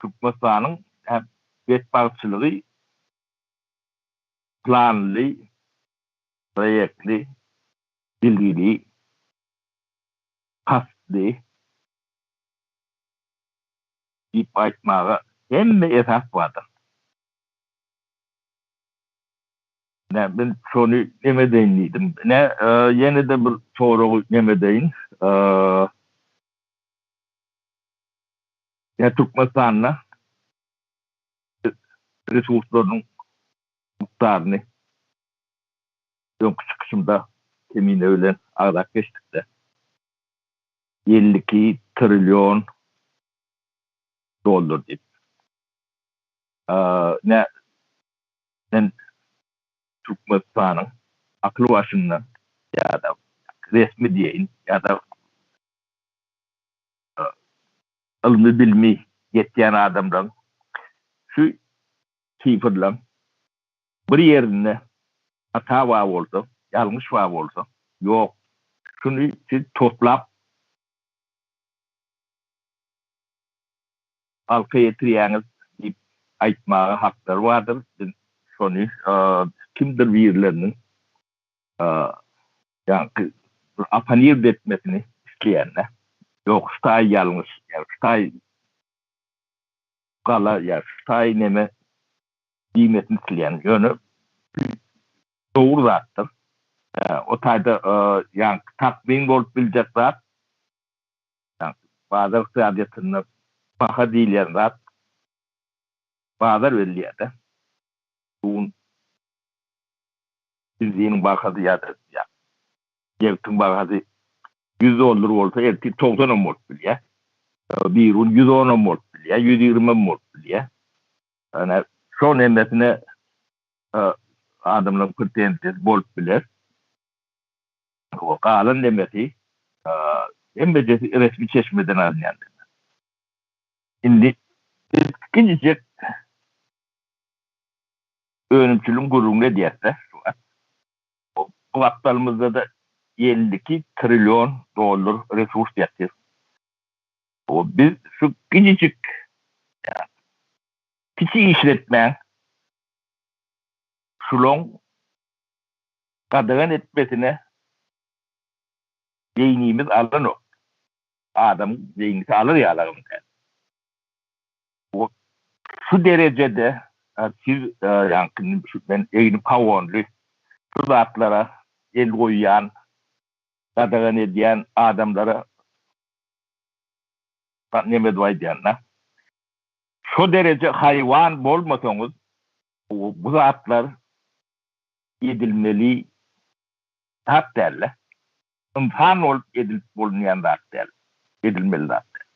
Türkmen sahanın hem betbaşçılığı planlı, proyektli, bilgili, kastlı, ip açmağa hem de esas vardır. Ne ben şunu demedeydim. Ne yeni de bir soru demedeyim. Ya Türkmen sahanına resurslarının miktarını ön çıkışımda emin öğlen ağrak geçtik de 52 trilyon dolar deyip ne Türkmen sahanın aklı başından ya da resmi diyeyin ya da ilmi bilmi yetken adamdan şu sıfırlan bir yerine hata var olsa, yanlış var olsa yok. Şunu siz toplap halka yetiriyeniz deyip aytmağa hakları vardır. Şunu kimdir birilerinin yani apanir etmesini isteyenler. Yok stay yanlış. Yani stay kala ya stay neme kıymetini isteyen yönü doğru zattır. O tayda yani takmin olup bilecek zat yani bazı kıyadetinde baka değiller zat bazı belliye de bunun izleyenin bakası ya da yevtin bakası 100 dolar olsa erti 90 mol bilye. Birun 110 mol bilye, 120 mol bilye. Yani şu nemesine adamlar pretendent bolup biler. O kalan demeti embedesi resmi çeşmeden alınyan. Şimdi ikincisi önümçülün gururunu diyette bu vaktalımızda da 52 trilyon dolar resurs yatır. O biz şu küçücük kiçik işletmen şulon kadağan etmesine zeynimiz alan o. Adam zeynisi alır ya alalım. O şu derecede siz yani ben eğilim kavonlu şu zatlara el koyuyan kadağan ediyen adamlara ne dua ediyenler şu derece hayvan olmasanız bu zatlar edilmeli hak derler. İnsan olup edilip bulunan da hak derler. Edilmeli de hak derler.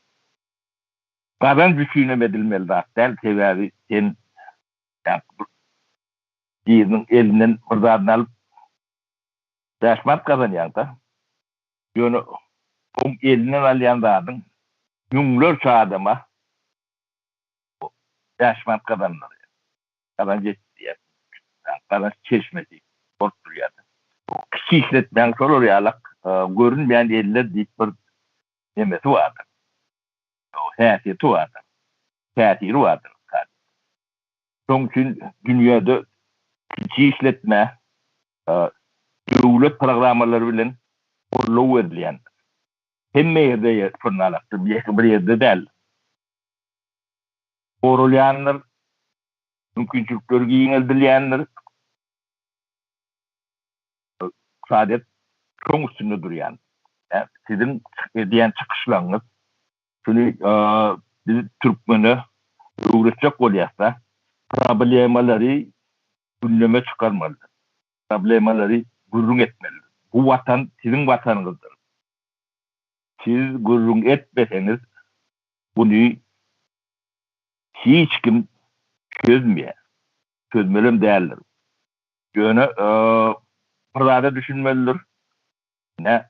Kadın düşünüm edilmeli de hak derler. Sebebi sen birinin elinden fırsatını alıp yaşmat kazanyan da yani o elinden alayan da adın yumlar şu adama yaşmat kazanır. Kadın çeşmesi korkturuyor. Kişi işletmen sorur yalak görünmeyen eller deyip bir demesi vardır. O hayatiyeti vardır. Hayatiyeti vardır. Çünkü dünyada kişi işletme devlet programları bilen orlu verilen hem yerde fırnalaktır. Bir yerde değil. Orulayanlar mümkünçülükleri giyinildilenler saadet çok üstünde duruyan. Yani sizin diyen çıkışlarınız şunu bizi Türkmen'e uğraşacak oluyorsa problemaları gündeme çıkarmalı. Problemaları gurrun etmeli. Bu vatan sizin vatanınızdır. Siz gurrun etmeseniz bunu hiç kim çözmeye. Çözmelem değerler. Yani fırsatı düşünmelidir. Ne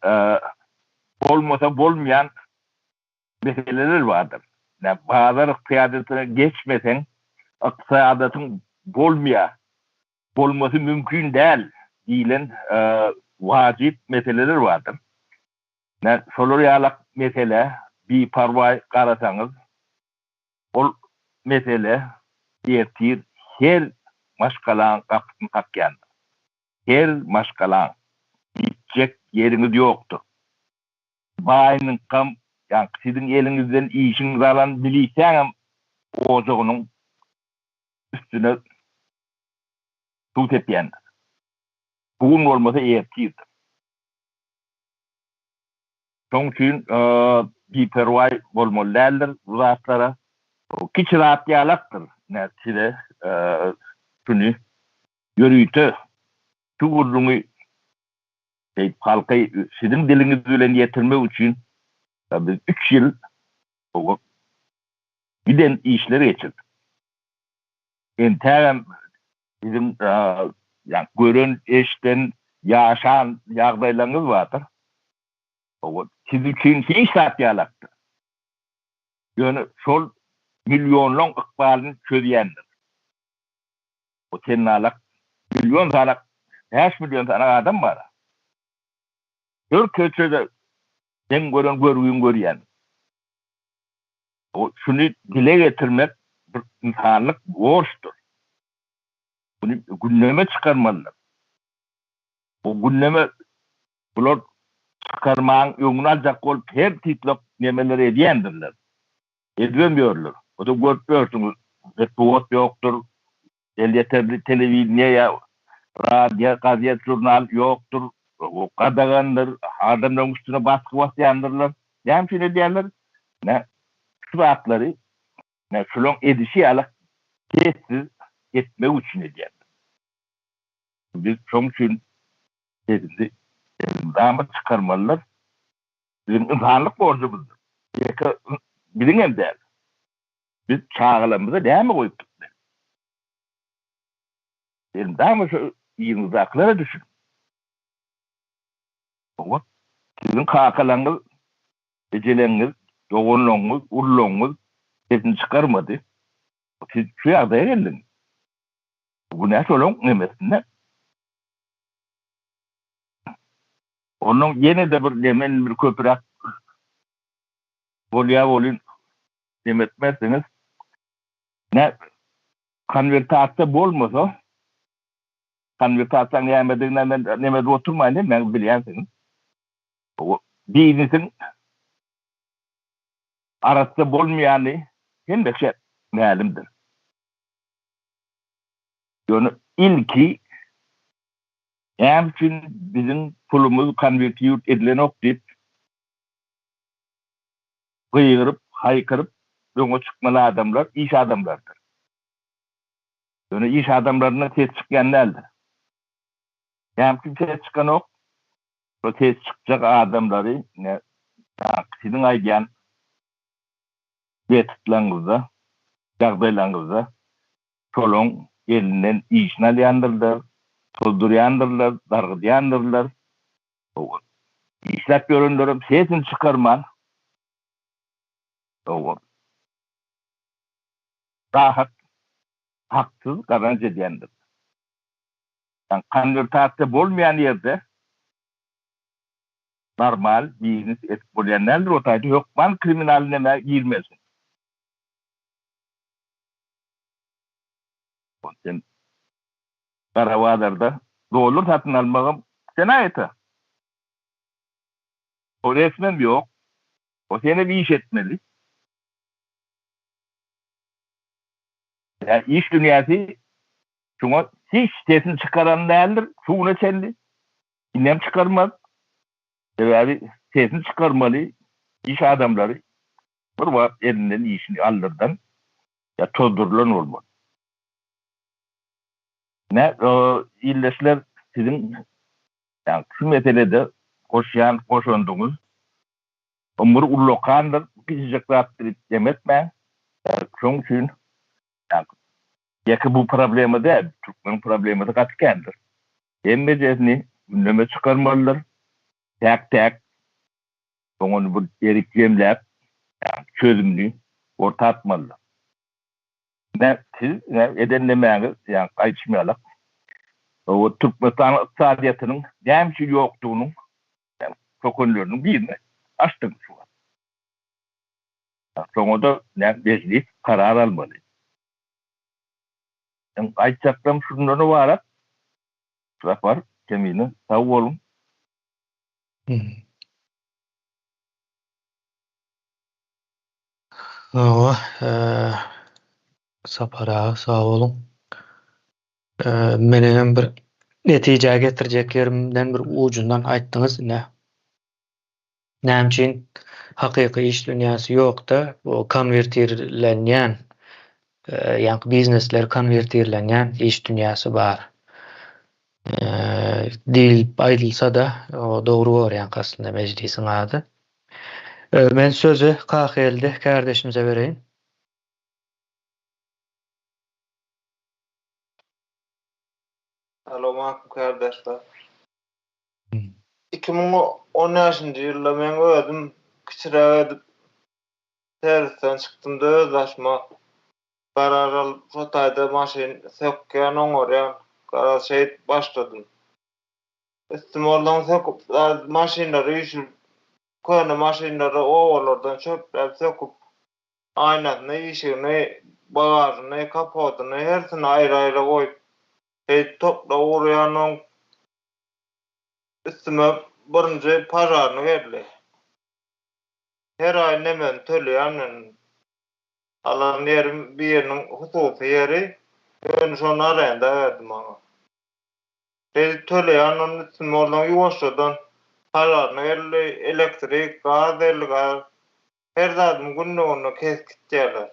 olmasa olmayan meseleler vardır. Ne bazı kıyadetine geçmesen kıyadetın olması mümkün değil diyen vacip meseleler vardır. Ne soluriyalak mesele bir parvay karasanız o mesele yetir her maşkalan kapısını kakyan. Her maşkalan gidecek yeriniz yoktur. Bayının kam yani sizin elinizden işiniz alan biliysen oğuzunun üstüne tut etyen. Bugün olmasa yetirdir. Çünkü bir pervay olmalıdır zatlara. Kiçi rahat yalaktır. Neticede şunu yürüytü. Şu urlumu halkayı sizin diliniz bilen yetirmek için biz 3 yıl giden işleri geçirdik. İnterem bizim yani görün eşten yaşayan yağdaylarınız vardır. Siz için hiç saat yalaktır. Yani sol milyonlon ıkbalını çözeyendir. O senin alak milyon tane 5 milyon tane adam var. Her köşede sen görüyen. O şunu dile getirmek bir insanlık borçtur. Bunu gündeme çıkarmalılar. O gündeme bunlar çıkarmağın yolunu alacak olup her titlop nemeleri ediyendirler. Edemiyorlar. O da görüyorsunuz. Retbot yoktur. Yeterli televizyon, radyo, gazete, jurnal yoktur. O kadağandır. Adamların üstüne baskı basıyandırlar. Yani şöyle diyorlar. Ne? Şu atları ne? Şulon edişi alak tesis etme için ediyorlar. Biz çok için dedimdi. Damat çıkarmalılar. Bizim insanlık borcumuzdur. Bilin hem der. Biz çağrılarımıza devam koyup Daha şu yığınızaklara düşün. O sizin kakalanız, eceleriniz, yoğunluğunuz, urluğunuz hepsini çıkarmadı. Siz şu yardaya geldiniz. Bu ne solun nemesinden. Onun yine de bir demen bir köpürek volun demetmezseniz ne konvertasyya bolmasa konvertasyon yemediğinden nemede oturmayın ben biliyorsunuz. O birinizin arasında bolmayanı hem de şey mealimdir. Yani ilki hem için bizim pulumuz konvertiyor edilen ok deyip kıyırıp, haykırıp yola çıkmalı adamlar, iş adamlardır. Yani iş adamlarına tez çıkanlardır. Hem için tez çıkan ok, o tez çıkacak adamları ne sizin aydan vetitlerinize, dağdaylarınıza çolun elinden işine yandırırlar, tozduruyandırırlar, dargıdıyandırırlar. İşlep göründürüp sesini çıkarman rahat, haksız kazanç ediyendir. Yani konvertasyya bolmayan yerde normal biznes etip bolyanlardır. O tayda yok man kriminaline girmesin. Sen Karavadar'da doğulur satın almağım sen ayeti. O resmen yok. O seni bir iş etmeli. Yani iş dünyası şuna hiç sesini çıkaran değildir. Şuna kendi. İnnem çıkarmaz. Yani sesini çıkarmalı. İş adamları bir var elinden işini alırdan ya tozdurulan olmaz. Ne o illeşler sizin yani şu meselede koşandığınız umur ullokandır. Bizcek rahattırıp demetme. Şunun için yani yaki bu problemi de Türkmen problemi de katkendir. Emmecesini gündeme çıkarmalılar. Tek onu bu erik cemlep yani çözümlü orta atmalılar. Ne siz ne edenlemeğiniz yani kaçmayalım. O Türkmenistan iqtisadiyatının demçi yoktuğunun yani kökünlerinin birini açtım şu an. Sonra da ne meclis karar almalı. Yani ayçaklam şunları var. Rapor kemini sağ olun. O, Sapara sağ olun. Menem bir netije getireceklerimden bir ucundan ayttınız ne? Nämçin hakyky iş dünyasy ýokda bu konvertirlenýän ýa-ni biznesler konvertirlenýän iş dünyasy bar. Dil aýdylsa da o dogry bolýan aslında meclisiň ady. Men sözü Kakelde kardeşimize bereýin. Assalamu kardeşler. 2010 ýylda men ödüm kiçirek edip servisten çykdym da özlaşma bararal fotaýda maşyn sökýän oňorýan garaşyt başladym. Istimordan söküp maşynlary işin köne maşynlary owalardan çöpläp söküp aýnasyny, işini, bagaryny, kapotyny hersini aýra-aýra goýup topla urýanyň üstüme birinji pajaryny berdi. Her aý nemen töleýän alan yerim bir ýeriniň hususy ýeri ön şonu arenda berdim maňa. Töleýän onun üstüme oradan ýuwaşdan pajaryny berdi, elektrik, gaz berdi, her zadyň günnägini keskitdiler.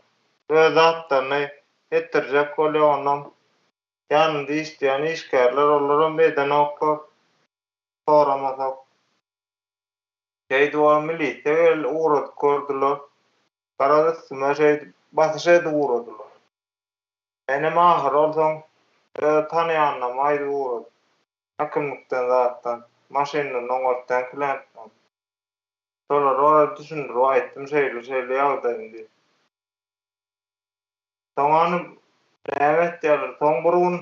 Öz zatlaryny etdirjek bolýan ýanynda işleýän işgärler olaram beýden oklar soramasak. Şeýdi milisiýa uğradı gördüler. Karadysyma basyşa uğradylar. Ene mahir olsaň Tanıyanla maýly uğradı. Hakymlykdan zatdan, maşynyň oňortdan kilen. Solar ora düşündir, aýtdym şeýle ýagdaýyndy. Soňany nämet ýalar, soň burun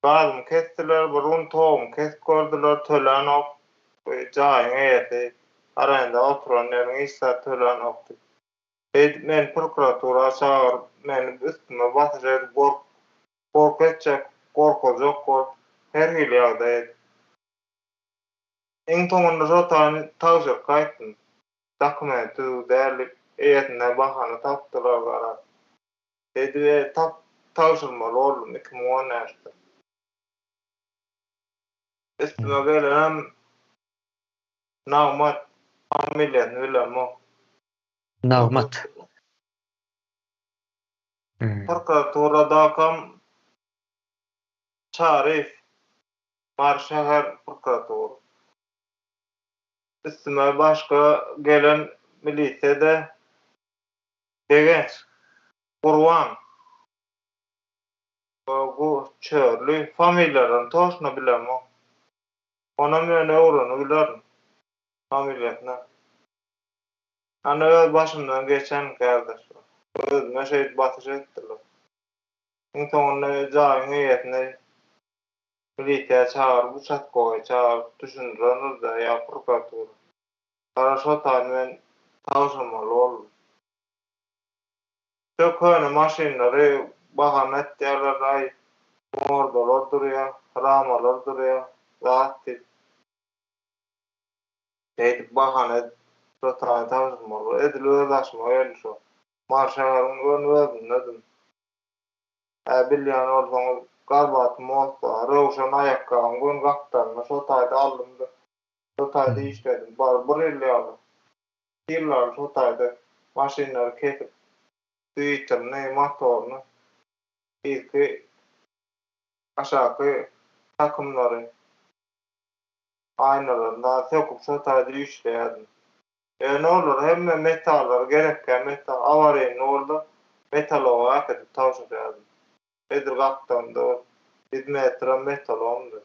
bazym kestiler, burun toğum kes gördüler, tölen ok, jaýyň eýeti, aranda oturan ýeriň istat tölen okdy. Men prokuratura çağırıp, meni üstüme batacak, korkacak, korkacak, her hili ýagdaý. Eň toňunda şotany tawşyr gaýtdym. Dokumenty dälip, eýetine bahana tapdylar gara. Dedi, tawşyrmaly boldum 2010-da. Üstüme gelen Nagmat familiýany bilenmi? Nagmat. Prokuraturada kam Şarif Mar şäher prokuratura. Üstüme başga gelen milisiýede Degenç Gurwan. Bu çörlü familiýalaryny toşna bilenmi? Ona meni öwreni bilerim. Familiýasyna. Ana öz başymdan geçen kardeş. Özüme şeýit batyş etdiler. Soňra jaýyň eýetine milisiýa çağırıp, uçatkoga çağırıp, düşündirenler da ýa prokuratura. Şotany men tawşyrmaly boldum. Köküne maşynlary bahan etdiler, aý mordalar durýar, ramalar durýar, zat edip bahane Şotany tawşyrmaly, edil özleşme geldi şo. Marşalaryn özüňden bilýän bolsaňyz garbatym bolsa, rowşan aýakkagyň gün gapdaryna şotaýda aldymdy. Şotaýda işledim. Bar bir ýyl ýaly. Ýyllar şotaýda maşynlary kesip, düýtürni, motorny, ilki aşaky takymlary aynalarynda söküp şotaýda işleýärdim. Ne olur, hemme metallar gerekken metal, avariýa ne oldu? Metal olarak edip tawşyrýardy. Edir gapdandy, 1 metre metal oldu.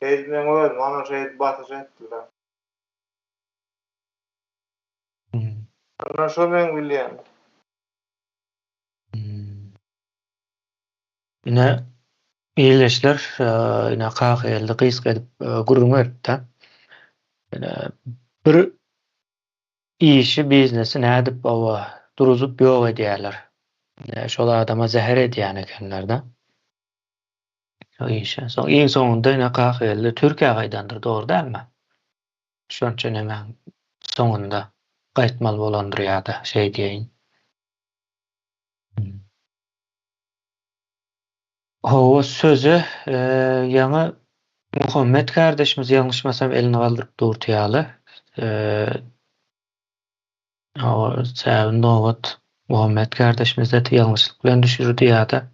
Eýdmen özüm ana şeýit batyş etdiler. Ana şo men bilýän. Ine iyileşler, ine kaq elde qysk edip gurrun etdi. Bir işi, biznesi nädip owa duruzup ýok edýärler. Şol adama zäher edýän ekenler de. O işe. Soň iň soňunda ine qaq elde Türkiýe gaýdandyr, dogry dälmi? Şonça näme soňunda gaýtmaly bolandyr ýa-da şey diýeň. O sözü ýa-ni Muhammed kardeşimiz ýalňyşmasam elini galdyryp durýaly. O säbin nowat Muhammed kardeşimiz de ýalňyşlyk bilen düşürdi ýa-da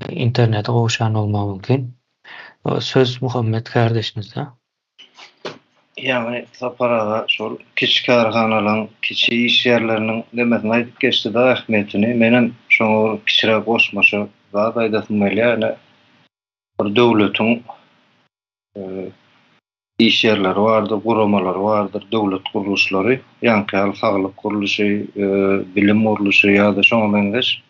internete gowşan bolmagy mümkin. O söz Muhammed kardeşimizde. Yani saparaga şol kiçik karhanalan, kiçik iş yerlerinin demesine aýdyp geçdi da ähmiýetini. Menem şoňa kiçirek goşmaşy zat aýdasym gelýär. Bir döwletiň iş yerleri vardır, guramalar vardır, döwlet guruluşlary, ýanky saglyk guruluşy, bilim guruluşy ýa-da şoňa benzeş.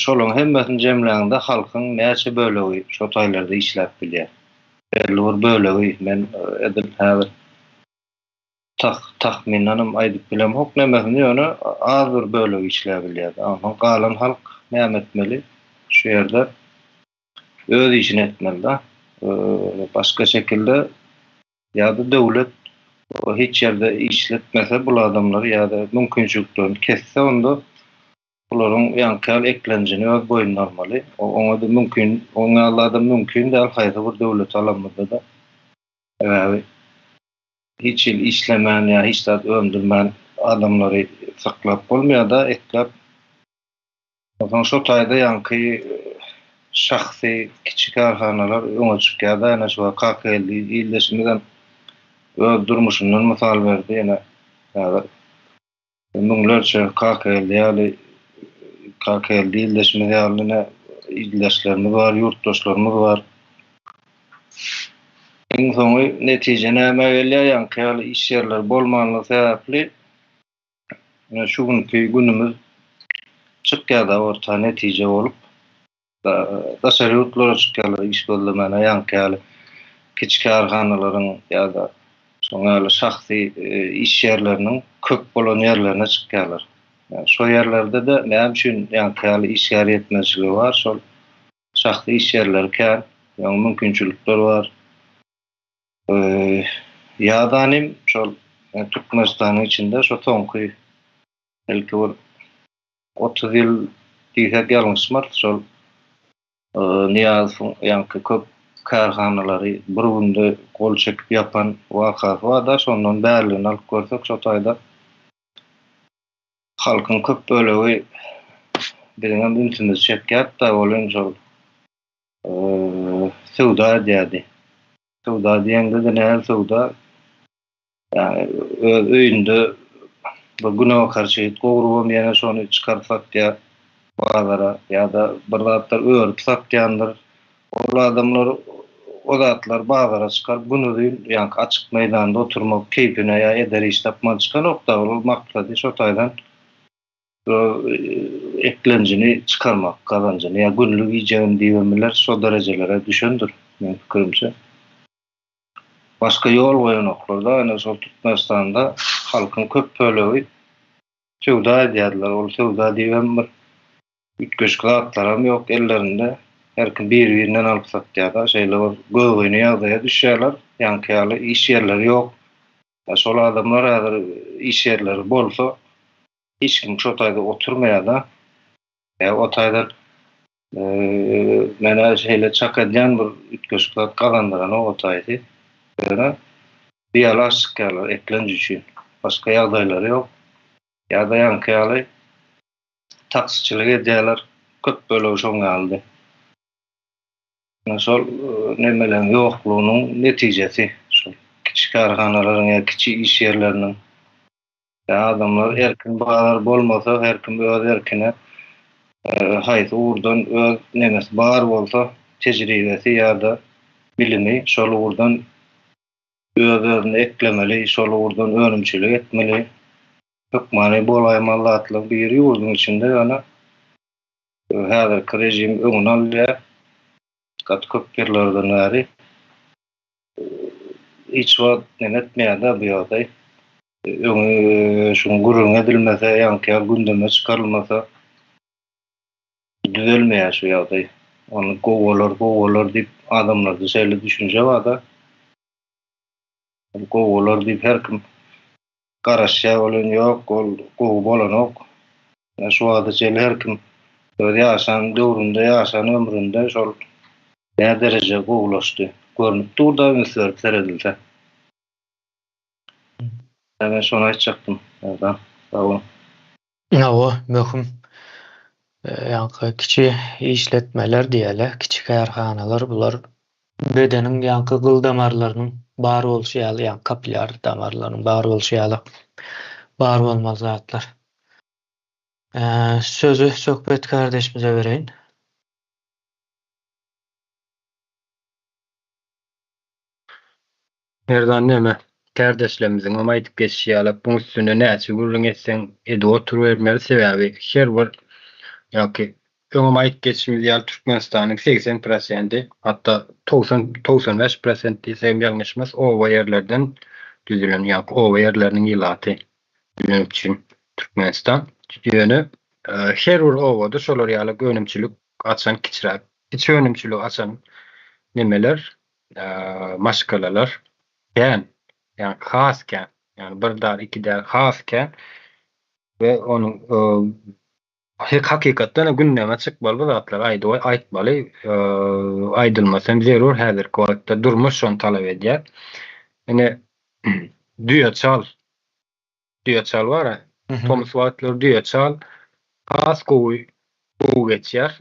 Şolaryň hemmesini jemläňde halkyň näçe bölegi şo taýlarda işläp bilýär. Belli bir bölegi men edip häzir tahminanam aýdyp bilemok, hoknemesini ýöne az bir bölegi işläp bilýär. Ama galan halk näme etmeli? Şu ýerde öz işini etmeli da. Başka şekilde ýa-da döwlet hiç ýerde işletmese bu adamları ýa-da mümkinçiliklerini kesse onda olaryň ýanky eklenjini öz boýuna almaly. Oňa da mümkin, oňa da mümkin däl haýsy bir döwlet alamada da hiç ýyl işlemän ýa hiç zat öndürmän adamlary saklap bolmaýar da etlep. Oňa şo taýda ýanky şahsy kiçik karhanalar öňe çykýar da ýa-ni şu KKL ýyldaşymyzdan öz durmuşyndan mysal berdi ýa-ni müňlerçe KKL ýaly KKL ildeşme diyarlığına ildeşlerimiz var, yurttaşlarımız var. En soňy netije näme gelýär? Ýanky iş yerleri bolmanlygy sebäpli şu günkü günümüz çykýarda orta netije bolup daşary ýurtlara çykýarlar iş gözlemene ýanky kiçik karhanalaryň ýa-da soňra şahsy iş yerleriniň köp bolan ýerlerine çykýarlar. Şo ýerlerde de näme üçin ýanky iş ýeri ýetmezligi bar, şol şahsy iş yerleri kän, ýa-da mümkinçilikler bar. Ýa-danym şol Türkmenistanyň içinde şo soňky belki 30 ýyl diýsek ýalňyşmar, şol Niýazowyň ýanky köp karhanalary bir günde gol çekip ýapan wakasy bar da şondan bärligini alyp görsek şo taýda halkyň köp bölegi bilen internет çekýär da bolan şol sowda diýdi. Sowda diýende de näme sowda? Yani öýünde bir güne karşı gowrubam ýene şonu çykarsak diýä bazara ýa-da bir zatlar öýrüp satýandyr. O adamlar o zatlar bazara çykaryp bunu diýin ýanky açyk meýdanda oturmak keypine ýa eder iş tapmak çykan okda ol maksady şo taýdan eklenjini çykarmak, kazanjyny ýa günlük ýejem diýenler şo derejelere düşendir men pikirimçe. Başka ýol goýanoklarda ýa-da şol Türkmenistanda halkyň köp bölegi sowda diýerler. Ol sowda diýen bir ütkeşik zatlaram ýok ellerinde. Her kim bir-birinden alyp satýar da şeýle göwüni ýagdaýa düşýärler. Ýanky iş yerleri ýok. Şol adamlar häzir iş yerleri bolsa hiç kim şo taýda oturmaýar da. O taýdan mene şeýle çakadýan bir ütkeşik zat kazandyran o taýdy. Bir alaş çykarlar eklenji üçin. Başka ýagdaýlary ýok. Ýa-da ýanky taksçylyk edýärler. Köp bölegi şoňa aldy. Şol nemelerin ýoklugynyň netijesi şol kiçik karhanalaryň ýa kiçik iş yerleriniň adamlar erkin bağlar bolmasa her kim öz erkine haýsy urdan öz nemesi bar bolsa tejribesi ýa-da bilimi şol urdan özüne eklemeli, şol urdan önümçilik etmeli. Hukmany bolaýmanlatlyk bir ýurdun içinde ýa-da häzirki rejim öňüne alýar. Kat köp yerlerden bäri hiç wagt etmeýär da bu ýagdaý. Şunu gurrun edilmese, ýanky gündeme çykarylmasa düzelmeýär şu ýagdaý. Onu gowalar diýip adamlarda şeýle düşünje bar da. Gowalar diýip her kim garaşýar bolan ýok, gowy bolan ok. Şu wagtda şeýle her kim ýaşan döwründe, ýaşan ömründe şol ne derece gowlaşdy. Görnüp durda mesele seredilse. Ben şonu aýtjakdym. Sağ olun. O möhüm ýanky kiçik işletmeler diýerler, kiçik karhanalar bular bedeniň ýanky gyl damarlarynyň bar bolşy ýaly ýa kapilyar damarlarynyň bar bolşy ýaly bar bolmaz zatlar. Sözü söhbet kardeşimize bereýin. Nerdan näme? Kardeşlerimiziň ama aýdyp geçýärler. Buň üstüne näçe gurrun etseň edi oturuvermeli sebäbi her bir ýa-ki öňe aýdyp geçýär ýa Türkmenistanyň 80% hatda 95% diýsem ýalňyşmaz o ýerlerden düzülen ýa-ki o ýerleriniň ýylaty bilen üçin Türkmenistan ýöne her bir owada şolar ýaly önümçilik açan kiçik önümçilik açan nemeler maşgalalar yani hasken yani bir dar iki dar hasken ve onun hakikatdan gündeme çykmaly zatlar aýtmaly aýdylmasam zerur häzirki wagtda durmuş şonu talap edýär. Ene düýçal bar. Thomas Wattler düýçal has gowy geçýär.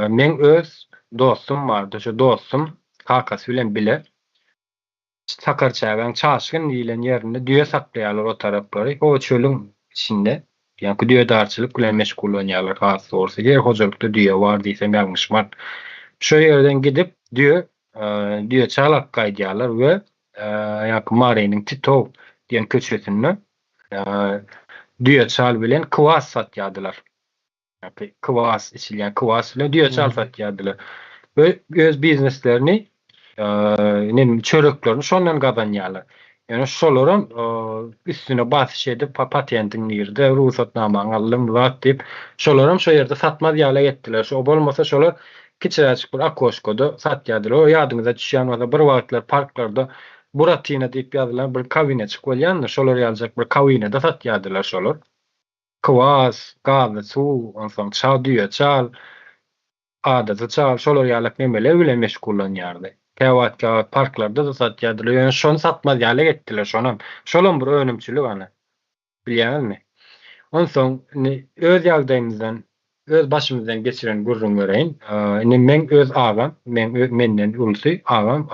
Men öz dostum bardy. Şu dostum kakas bilen bile Sakarçagan çaşgın diýilen ýerinde düýe saklaýarlar o taraplary. O çölüň içinde Yani düýedarçylyk bilen meşgul bolýarlar has bolsa. Ger hojulukda düýe bar diýsem ýalňyşmar. Şo ýerden gidip düýe çalak gaýdýarlar we ýa-ni Marynyň Titow diýen köçesinde düýe çal bilen kwas satýardylar. Ýa-ni kwas içilýän kwas bilen düýe çal satýardylar. Ve öz bizneslerini çöreklerini şondan gazanýarlar. Yani şolaryň üstüne basyş edip patentiň ýerde ruhsatnamaň alym zat diýip şolaryň şo ýerde satmaz ýaly etdiler. Şo bolmasa şolar kiçiräçik bir akoşkoda satýardylar. O ýadyňyza düşýän bolsa bir wagtlar parklarda Buratina diýip ýazylan bir kawine çykyp bolýan, şolar ýaljak bir kawine da satýardylar şolar. Kwas, gazy, suw, onsoň çal düýe çal, adaty çal, şolar ýalyk nemeler bilen meşgullanýardy. Käwat parklarda da satýardylar. Ýöne şonu satmaz ýaly etdiler şonam. Şolam bir önümçilik ana. Bilýärmi? Onsoň öz ýagdaýymyzdan, öz başymyzdan geçiren gurrun göreýin. Men öz agam, menden ulsy agam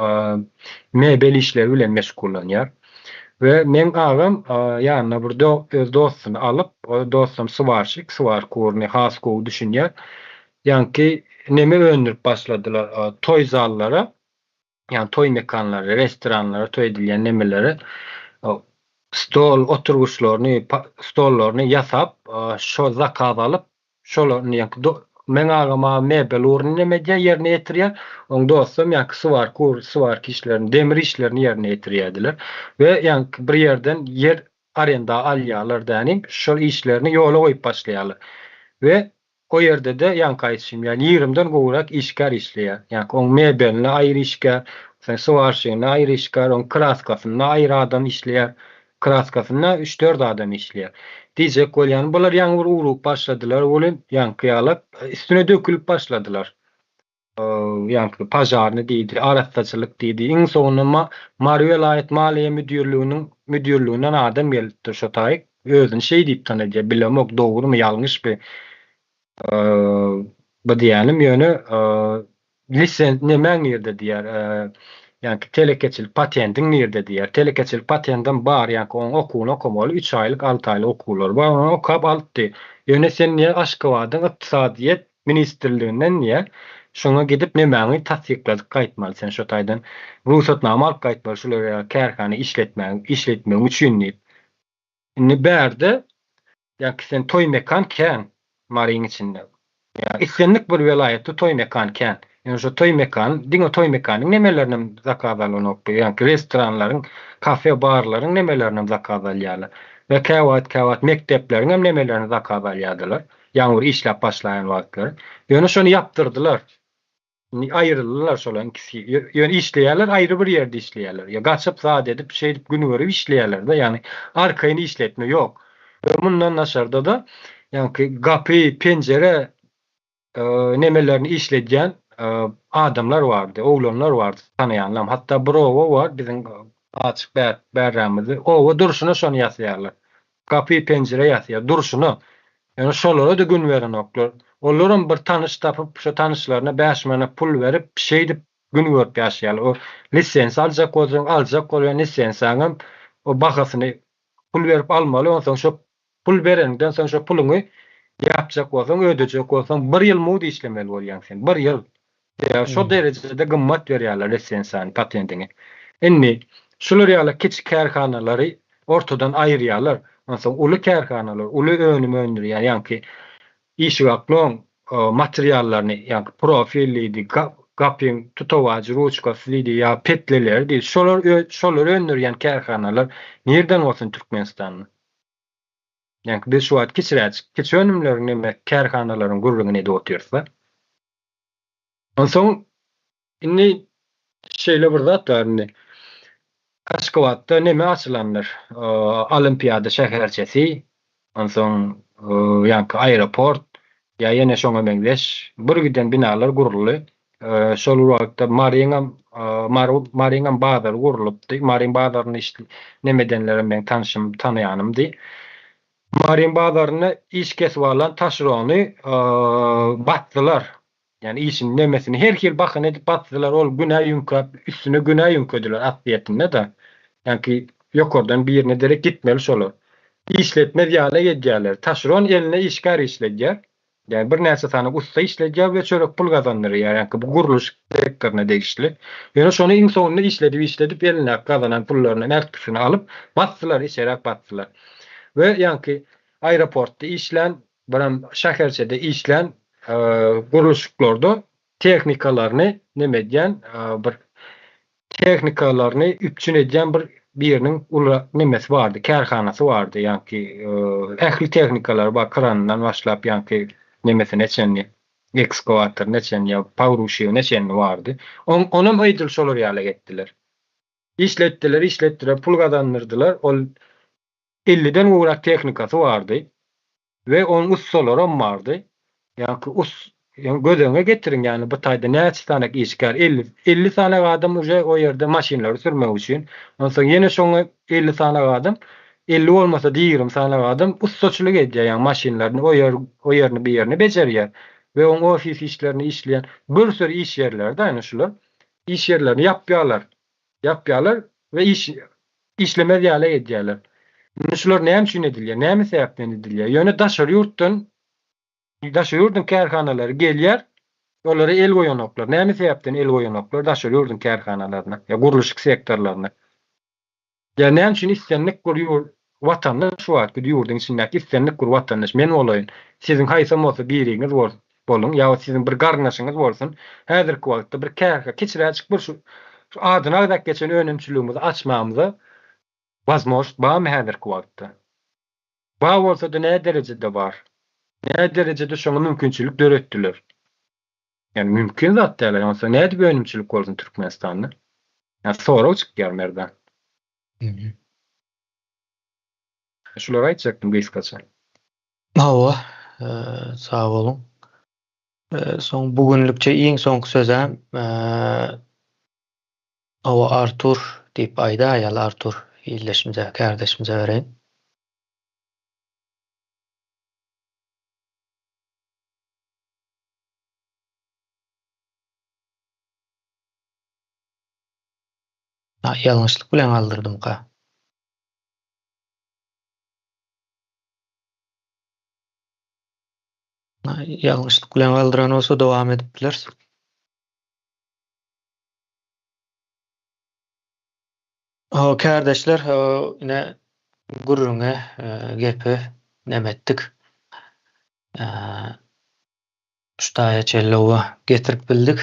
mebel işleri bilen meşgullanýar. Ve men agam ýanyna bir öz dostuny alyp, o dostum swar kurny has gowy düşünýär. Ýani neme öndürip başladylar toy zallara, yani toy mekanları, restoranlara, toy edilýän nemeleri, oturguşlaryny, stollaryny ýasap, şo zakaz alyp, şolaryny men agama mebel urny nemede ýerine ýetirýär. Oň dostum swar işlerini, demir işlerini ýerine ýetirýärdiler. Ve ýani bir ýerden yer arenda alýarlar dänim, şol işlerini ýola goýup başlaýarlar. Ve o ýerde de ýankaýçym, ýani 20-den gowrak işgär işleýär. Ýani oň mebeline aýry işgär, swarşyna aýry işgär, oň kraskasyna aýry adam işleýär, kraskasyna 3-4 adam işleýär. Diýjek bolýan bular ýaňy bir urup başladylar, olim ýankyýalyp üstüne dökülüp başladylar. Ýani pajarny diýdi, araççylyk diýdi. Iň soňunda Mary welaýet maliýe müdürlüğinden adam gelipdir şo taýyk. Özüni şey diýip tanydýar, bilemok dogrymy ýalňyşmy. Bu diýelim ýöne lisens nemäň ýerde diýer, ýani telekeçilik patentiň ýerde diýer. Telekeçilik patentiň bar, ýani oň okuwyny okamaly 3 aýlyk, 6 aýlyk okuwlar bar. Onu okap aldy. Ýöne sen niýe Aşgabatyň ykdysadyýet ministrliginden niýe şoňa gidip nemäňi tasdikladyk gaýtmaly sen şo taýdan ruhsatnama alyp gaýtmaly şolara kärhana işletmek üçin diýip. Indi berde ýa-ki sen toy mekan kän Maryň içinde. Ya istenlik bir welaýetde toy mekan kän. Yani şu toy mekan, diňe toy mekanyň nemeleriniň zakaz alanyp, ýani restoranlaryň, kafe, barlaryň nemeleriniň zakaz alýarlar. Ve käwat mektepleriň hem nemelerini zakaz alýardylar. Ýaňyr işläp başlaýan wagtlar. Ýöne şonu ýapdyrdylar. Aýryldylar şolan ikisi. Ýöne işleýärler, aýry bir ýerde işleýärler. Ýa gaçyp zat edip, şey edip günü görüp işleýärler da, ýani arkaýyny işletme ýok. Ve bundan naşarda da ýani gapy, pencere nemelerini işledýän adamlar vardı, oğlanlar vardı, tanıyanlar. Hatta bir oğlu var, bizim açık berramizi. Oğlu duruşuna şonu ýasýarlar. Kapı pencere ýasýar, duruşunu. Yani şolara da gün veren oklar. Onların bir tanış tapıp, şu tanışlarına 5 manat pul verip, bir şey deyip gün görüp ýaşaýarlar. O lisens aljak bolýan lisensiýaňam o bahasını pul verip almaly. Ondan şu pul berenden soň şu puluny ýapjak bolsaň, ödejek bolsaň 1 ýyl mudy işlemeli bolýan sen. 1 ýyl. Ya şo derecede gymmat berýärler lisensiýany, patentini. Indi şular ýaly kiçik kärhanalary ortadan aýyrýarlar. Ondan uly kärhanalar, uly önüm öndürýär. Ýani işgaklyň materiallaryny, ýani profillidi, gapyň tutawajy, ruçkaslydy ýa petlelerdi. Şolar öndürýän kärhanalar nerden bolsun Türkmenistanyň? Yani biz şu an kiçik önümlerini kärhanalaryň gurrugyny edip oturýarsa. Onsoň indi şeýle bir zat bar indi. Aşgabatda neme açylanlar? Olimpiada şäherçesi, onsoň ýani aeroport, ýa ýene şoňa meňzeş bir giden binalar guruldy. Şol wagtda Maryňam bazar gurulupdy. Maryň bazaryny işte nemedenlere men tanıyanymdy. Maryň bazaryny iş kesip alan taşrony batdylar. Yani işin nemesini her ýyl bakyn edip batdylar. Ol günä ýünkap, üstüne günä ýünködiler atdiýetinde da. Yani ýokardan bir ýerine derek gitmeli şolar. işletme ýaly gedýärler. Taşeron eline işgär işledýär. Yani bir näse tany usta işledýär we çörek pul gazandyrýar. Yani bu guruluş sektoruna degişli. Ýöne şonu iň soňunda işledip eline gazanan pullaryny näktisini alyp batdylar, içerek batdylar. Ve yani aeroportda işlen, biram şäherçede işlen guruluşlarda teknikalaryny nemedýän bir teknikalaryny üpçün edýän bir ýeriniň ula nemesi bardy, kärhanasy bardy. Yani ähli teknikalar bar, krandan başlap yani nemesi neçenli, ekskavator neçenli, pawruşy neçenli bardy. Onam aýdyl şolar ýaly getdiler. İşletdiler, pul gazandyrdylar. Ol 50'den uğrak teknikası bardy ve onun ustalary bardy. Yani gödöňe getirin yani bu taýda näçe tane işgär 50 tane adam uje o ýerde maşinleri sürmek üçin. Ondan soň ýene şoňa 50 tane adam 50 bolmasa 20 tane adam ustaçylyk edýär yani maşinlerini o ýerini bir ýerine bejerýär ve on ofis işlerini işleyen bir sürü iş yerlerde aynı şular iş yerlerini yapýarlar ve işleme ýaly edýärler. Şular näme üçin edilýär? Näme sebäpden edilýär? Ýöne daşary ýurdun kärhanalary gelýär, olary el goýanoklar. Näme sebäpden el goýanoklar daşary ýurdun kärhanalaryna, ýa guruluş sektorlaryna. Ya näme üçin islenlik gurýar watandaş şuwat ki ýurdun içindäki islenlik gur watandaş men olaýyn. Siziň haýsam bolsa biriňiz bolun, ýa siziň bir garnaşyňyz bolsun. Häzirki wagtda bir kärha keçiräçik bir şu adyna adak geçen önümçülüğümüzi açmamyza bazmoş barmy häzirki wagtda? Ba bolsa da näme derejede bar? Näme derejede şoňa mümkinçilik döretdiler? Yani mümkin zat däler. Ýa-da näde bir önümçilik bolsun Türkmenistanda? Ya soraw çykýar merdan. Şulara aýtjakdym gysgaça. Hawa, sağ bolun. Soň bugünlükçe iň soňky sözem Hawa Artur diýip aýda ýaly Artur ýyldaşymyza, kardeşimize bereň. Ýalňyşlyk bilen aldyrdım ka. Ýalňyşlyk bilen aldyran bolsa dowam edip bilersiň. Kardeşler, yine gurruna gepi nemetdik. Şutaýa çellowa getirip bildik.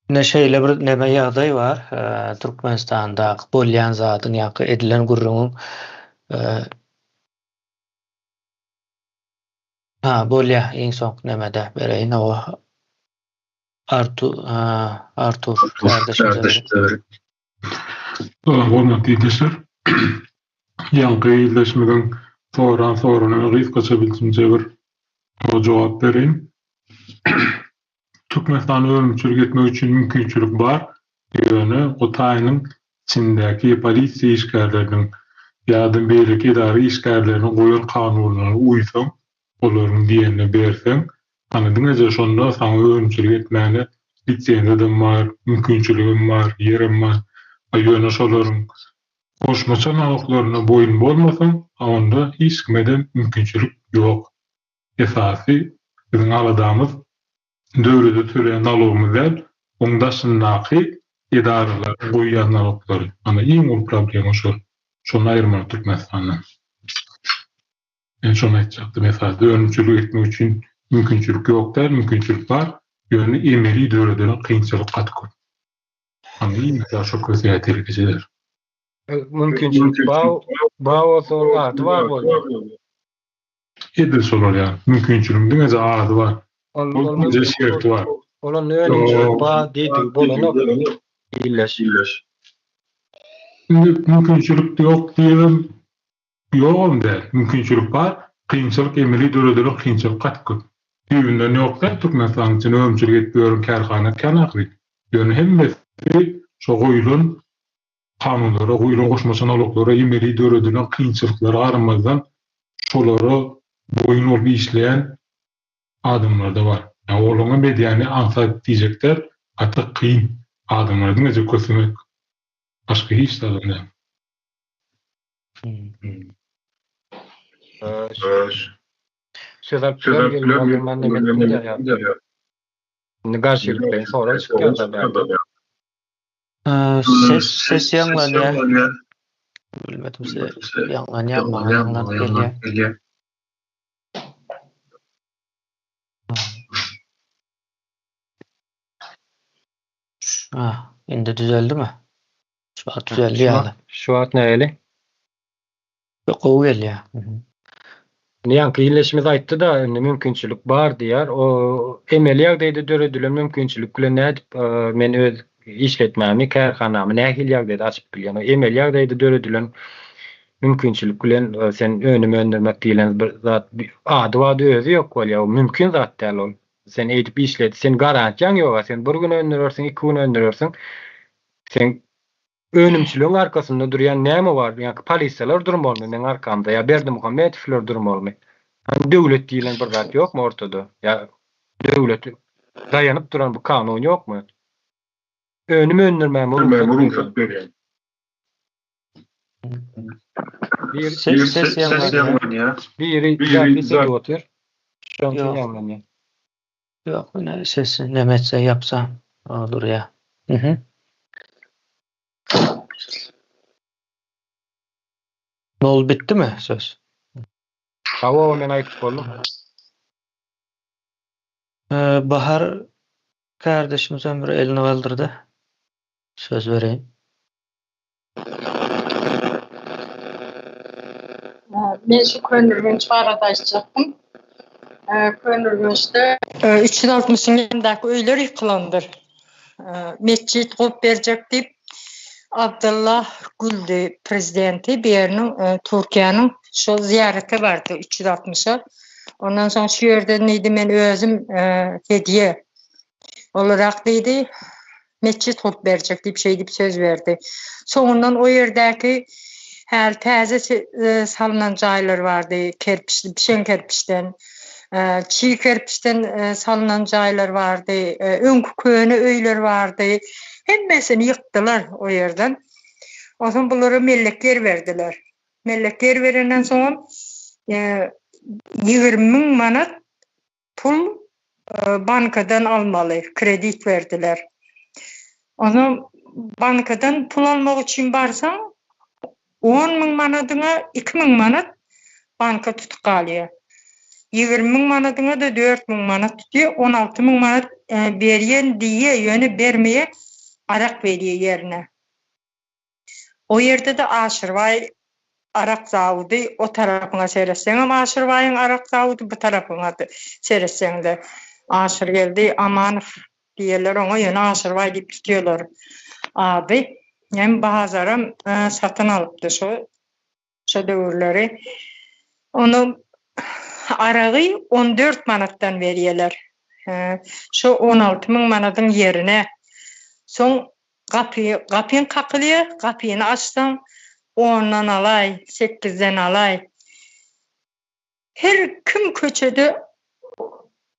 Ne şeýle bir neme ýagdaý bar. Türkmenistanda bolýan zadyň ýa-da edilen gurrunyň bolýa iň soňky nemede bereýin o Artur kardeşimize. Hormatly ýerleşler. Ýa-da ýerleşmeden soraňy gysgaça bildirimçe bir jogap bereýin. Türkmenistana ölümçülük etmek üçin mümkinçilik bar. Ýöne o taýynyň içindäki polisiýa işgärleriniň ýa-da beýleki idara işgärleriniň goýan kanunaryna uýsaň, olaryň diýenine berseň, anladyňyza şonda saňa ölümçülük etmäne lisenziýam bar, mümkinçiligim bar, ýerim bar. Ýöne şolaryň goşmaça nalaklaryna boýun bolmasaň, onda hiç kimeden mümkinçilik ýok. Esasy biziň aladamyz döwlete töleýän nalogymyz däl, oňdaşyndaky idaralar goýýan naloglary. Ana iň ol problem şo. Şonu aýyrmak Türkmenistandan. En şonu aýtjakdym, esasy ölümçülük etmek üçin mümkinçilik ýok däl, mümkinçilik bar. Ýöne emeli döwletden kynçylyk gatky. Ana iň şo köze terkijiler. Mümkinçilik baw soňa bar bolýar. Edil solar ýa. Mümkinçiligiň eze ady bar. Ol jeşerti bar. Olan önümçilik ba diýdik bolanok ýyldaş. Mümkinçilik ýok diýelim. Ýok da, mümkinçilik bar. Kynçylyk emeli döwletden kynçylyk gatky. Ýünden ýok da Türkmenistan üçin ölümçilik etýär kärhana kanakly. Ýöne hemmesi şo goýulan kanunlara, goýulan goşmaça naloglara emeli döwletden kynçylyklary aramazdan şolary boyun olup işleyen adamlar da var. Yani olana medyany ansat diyecekler, hatta kıyın adamlar da kösümek başka hiç da Söz alıp bilen ben de metni de Garşy ýükleýin sonra çıkýar. Ses ýaňlanýar. Bilmedim ýaňlanýar maňa ýaňlanyp gelýär. Indi düzeldimi? Şu an düzeldi ýaly. Şu wagt nähili? Gowy gelýär. Ýanky ýyleşimiz aýtdy da mümkinçilik bar diýär. O emel ýagdaýda döredilen mümkinçilik bilen nädip men öz işletmämi, kärhanamy nähil ýagdaýda açyp bilýän. O emel ýagdaýda döredilen mümkinçilik bilen sen önüme öndürmek diýilen bir zat ady özü ýok bolýar. O mümkin zat däl ol. Sen edip işlet, sen garantiýaň ýok. Sen bir gün öndürersiň, 2 gün öndürersiň. Sen önümçiliğin arkasında durýan näme bar? Ýa-ni polisiýalar durmaly meniň arkamda, ýa Berdi Muhammedowler durmaly. Hani döwlet diýilen bir zat ýokmy ortada? Ýa döwlet daýanyp duran bu kanun ýokmy? Önüme öndürmem ruhsat berýär. Bir Ses ýaňlanýar. Biri zat otur. Şonda ýaňlanýar. Ýok, ne sesi nemetse yapsam olur ya. Nol bitti mi söz? Hawa men aýtyp boldum. Bahar kardeşimiz ömrü elini kaldırdı. Söz vereyim. Ben şu Könürgünç baradaşçaktım. Könürgünç'te 360 ýylyndaky öýler ýykylandyr. Mescit gop berjek diýip Abdullah Güldi prezidenti beriniň Türkiýanyň şol ziýarety bardy 360-a. Ondan soň şu ýerde näde men özüm hediýe olarak diýdi. Mescit gop berjek diýip diýip söz berdi. Soňundan o ýerdäki häl täze salynan jaýlar bardy, kerpiçli, pişen kerpiçden, çiğ kerpiçden salynan jaýlar bardy, öňkü köne öýler bardy. Hemmesini yıktılar o yerden. O zaman bunlara mellekler verdiler. Mellekler verenden sonra 20.000 manat pul bankadan almalı, kredi verdiler. O zaman bankadan pul almak için barsan 10.000 manadyna 2.000 manat banka tutup kalıyor. 20.000 manadyna da 4.000 manat tutuyor. 16.000 manat berýän diýe ýöne bermeye arak veriyor yerine. O yerde de Aşırvay arak zavudu o tarafına seyretsen ama Aşırvay'ın arak zavudu bu tarafına seyretsen de Aşır geldi Amanov diyorlar ona yine Aşırvay deyip tutuyorlar. Abi yani bazılarım satın alıptı şu dövrleri. Onu arağı 14 manattan veriyorlar. Şu 16.000 manatın yerine son kapıyın kakılıyor, kapıyını açsan 10'dan alay, 8'den alay. Her kim köçede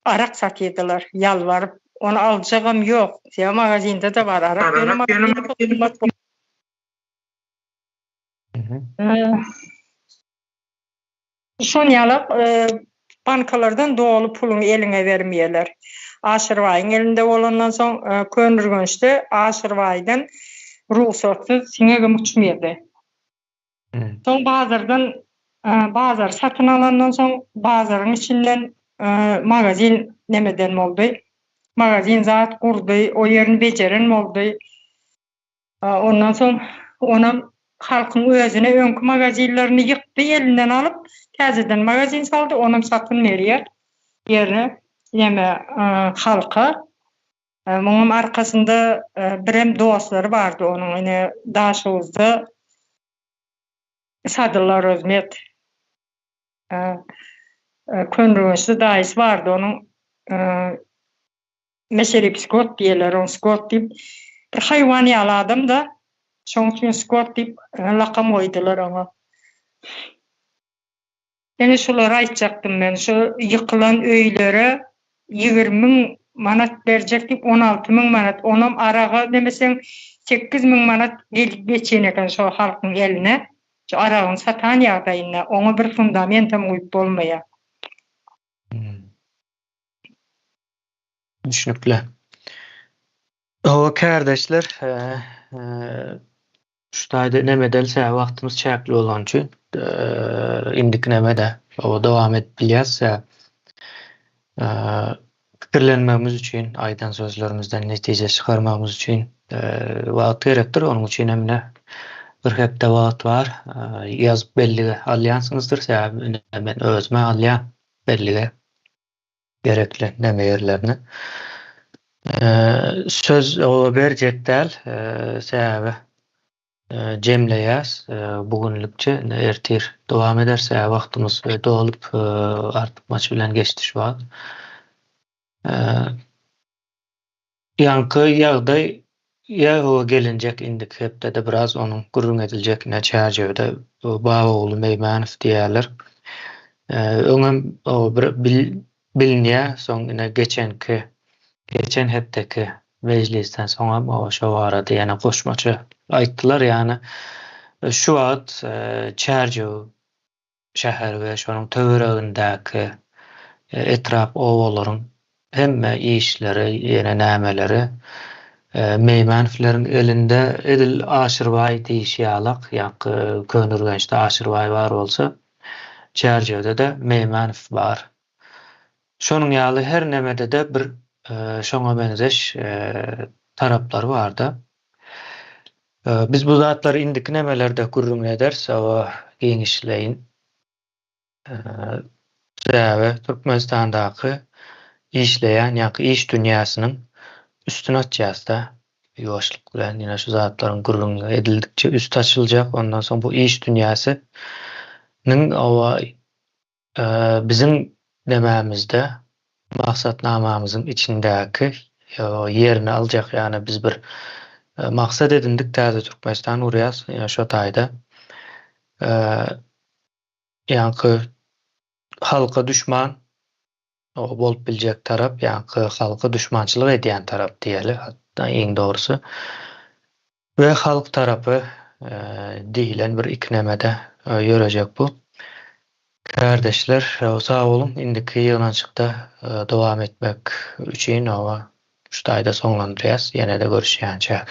arak satıyordular, yalvarıp. Onu alacağım yok. Ya magazinde de var arak. Son yalıp bankalardan doğalı pulunu eline vermeyeler. Aşırvay'ın elinde olandan sonra Könürgünç'te Aşırvay'dan ruhsatsız sinege uçmuyordu. Son bazıları satın alandan sonra bazıların içinden magazin nemeden oldu. Magazin zat kurdu, o yerini beceren oldu. Ondan sonra ona halkın özüne önkü magazinlerini yıktı, elinden alıp tezeden magazin saldı, onun satın veriyor yerine. Yeme halka. Bunun arkasında birem dostları vardı onun. Yine Daşoğuz'da Sadullah Rozmet. Könürgünç'te dayısı vardı onun. Meşerip Scott diyorlar. Onu Scott deyip bir hayvani adam da şoň üçin Scott deyip lakam koydular ona. Yani şuları aytjaktım ben. Şu yıkılan öýlere 20.000 manat berjek deyip 16.000 manat. Onam araga demesen 8.000 manat gelip geçen eken şu halkın eline. arağın satan ýagdaýynda oňa bir fundamentam uýup bolmaýar. Düşünükle. O kardeşler, şu taýda neme delse wagtymyz çäkli bolan üçin indik nemede o dowam edip bilýäs. Pikirlenmemiz üçin, aýdan sözlerimizden netije çykarmamız üçin wagt gerekdir. Onuň üçin hemne bir hepde wagt bar. Ýazyp bellige alýansyňyzdyr. Sebäbi men özüme alýan bellige gerekli neme ýerlerini. Söz o berjekdäl, sebäbi jemleýäs. Bugünlükçe ertir dowam ederse wagtymyz dolup artyp maç bilen geçdiş wagt. Ýanky ýagdaý ýa gelenjek indik hepde de biraz onuň gurrun ediljekine çärjewde Baba oğlu Meýmanow diýerler. Öňem o bir bilinýär, soň ine geçen hepdeki meclisten soňam o şo arada ýana goşmaça aýtdylar, ýani şu wagt çärjew şäher we şonuň töweregindäki etrap owalaryň hemme işleri, ýene nämeleri Meýmanowlaryň elinde Edil Aşyrbay diýişýärler, ýa-ni Könürgençde Aşyrbay bar bolsa, çärjewde de Meýmanow bar. Şonuň ýaly her nemede de bir şoňa benzeş taraplary barda. Biz bu zatlary indiki nemelerde gurrun ederse o giňişleýin. Sebäbi Türkmenistandaky işleýän ýa-ni iş dünýäsiniň üstüne atjasda ýoşluk bilen ýene şu zatlaryň gurrun edildikçe üst açyljak. Ondan soň bu iş dünýäsiniň bizim demämizde maksatnamamyzyň içindäki ýerini aljak, ýani biz bir maksat edindik täze Türkmenistan urýas şo taýda. Ýani halka düşman bolup biljek tarap, ýani halka düşmançylyk edýän tarap diýeli, hatda eň dogrusu. We halk tarapy diýilen bir iknemede ýörejek bu. Kardeşler, sağ olun. Indiki ýygnançykda dowam etmek üçin şu taýda soňlandyrýas. Ýene-de görüşýänçäk.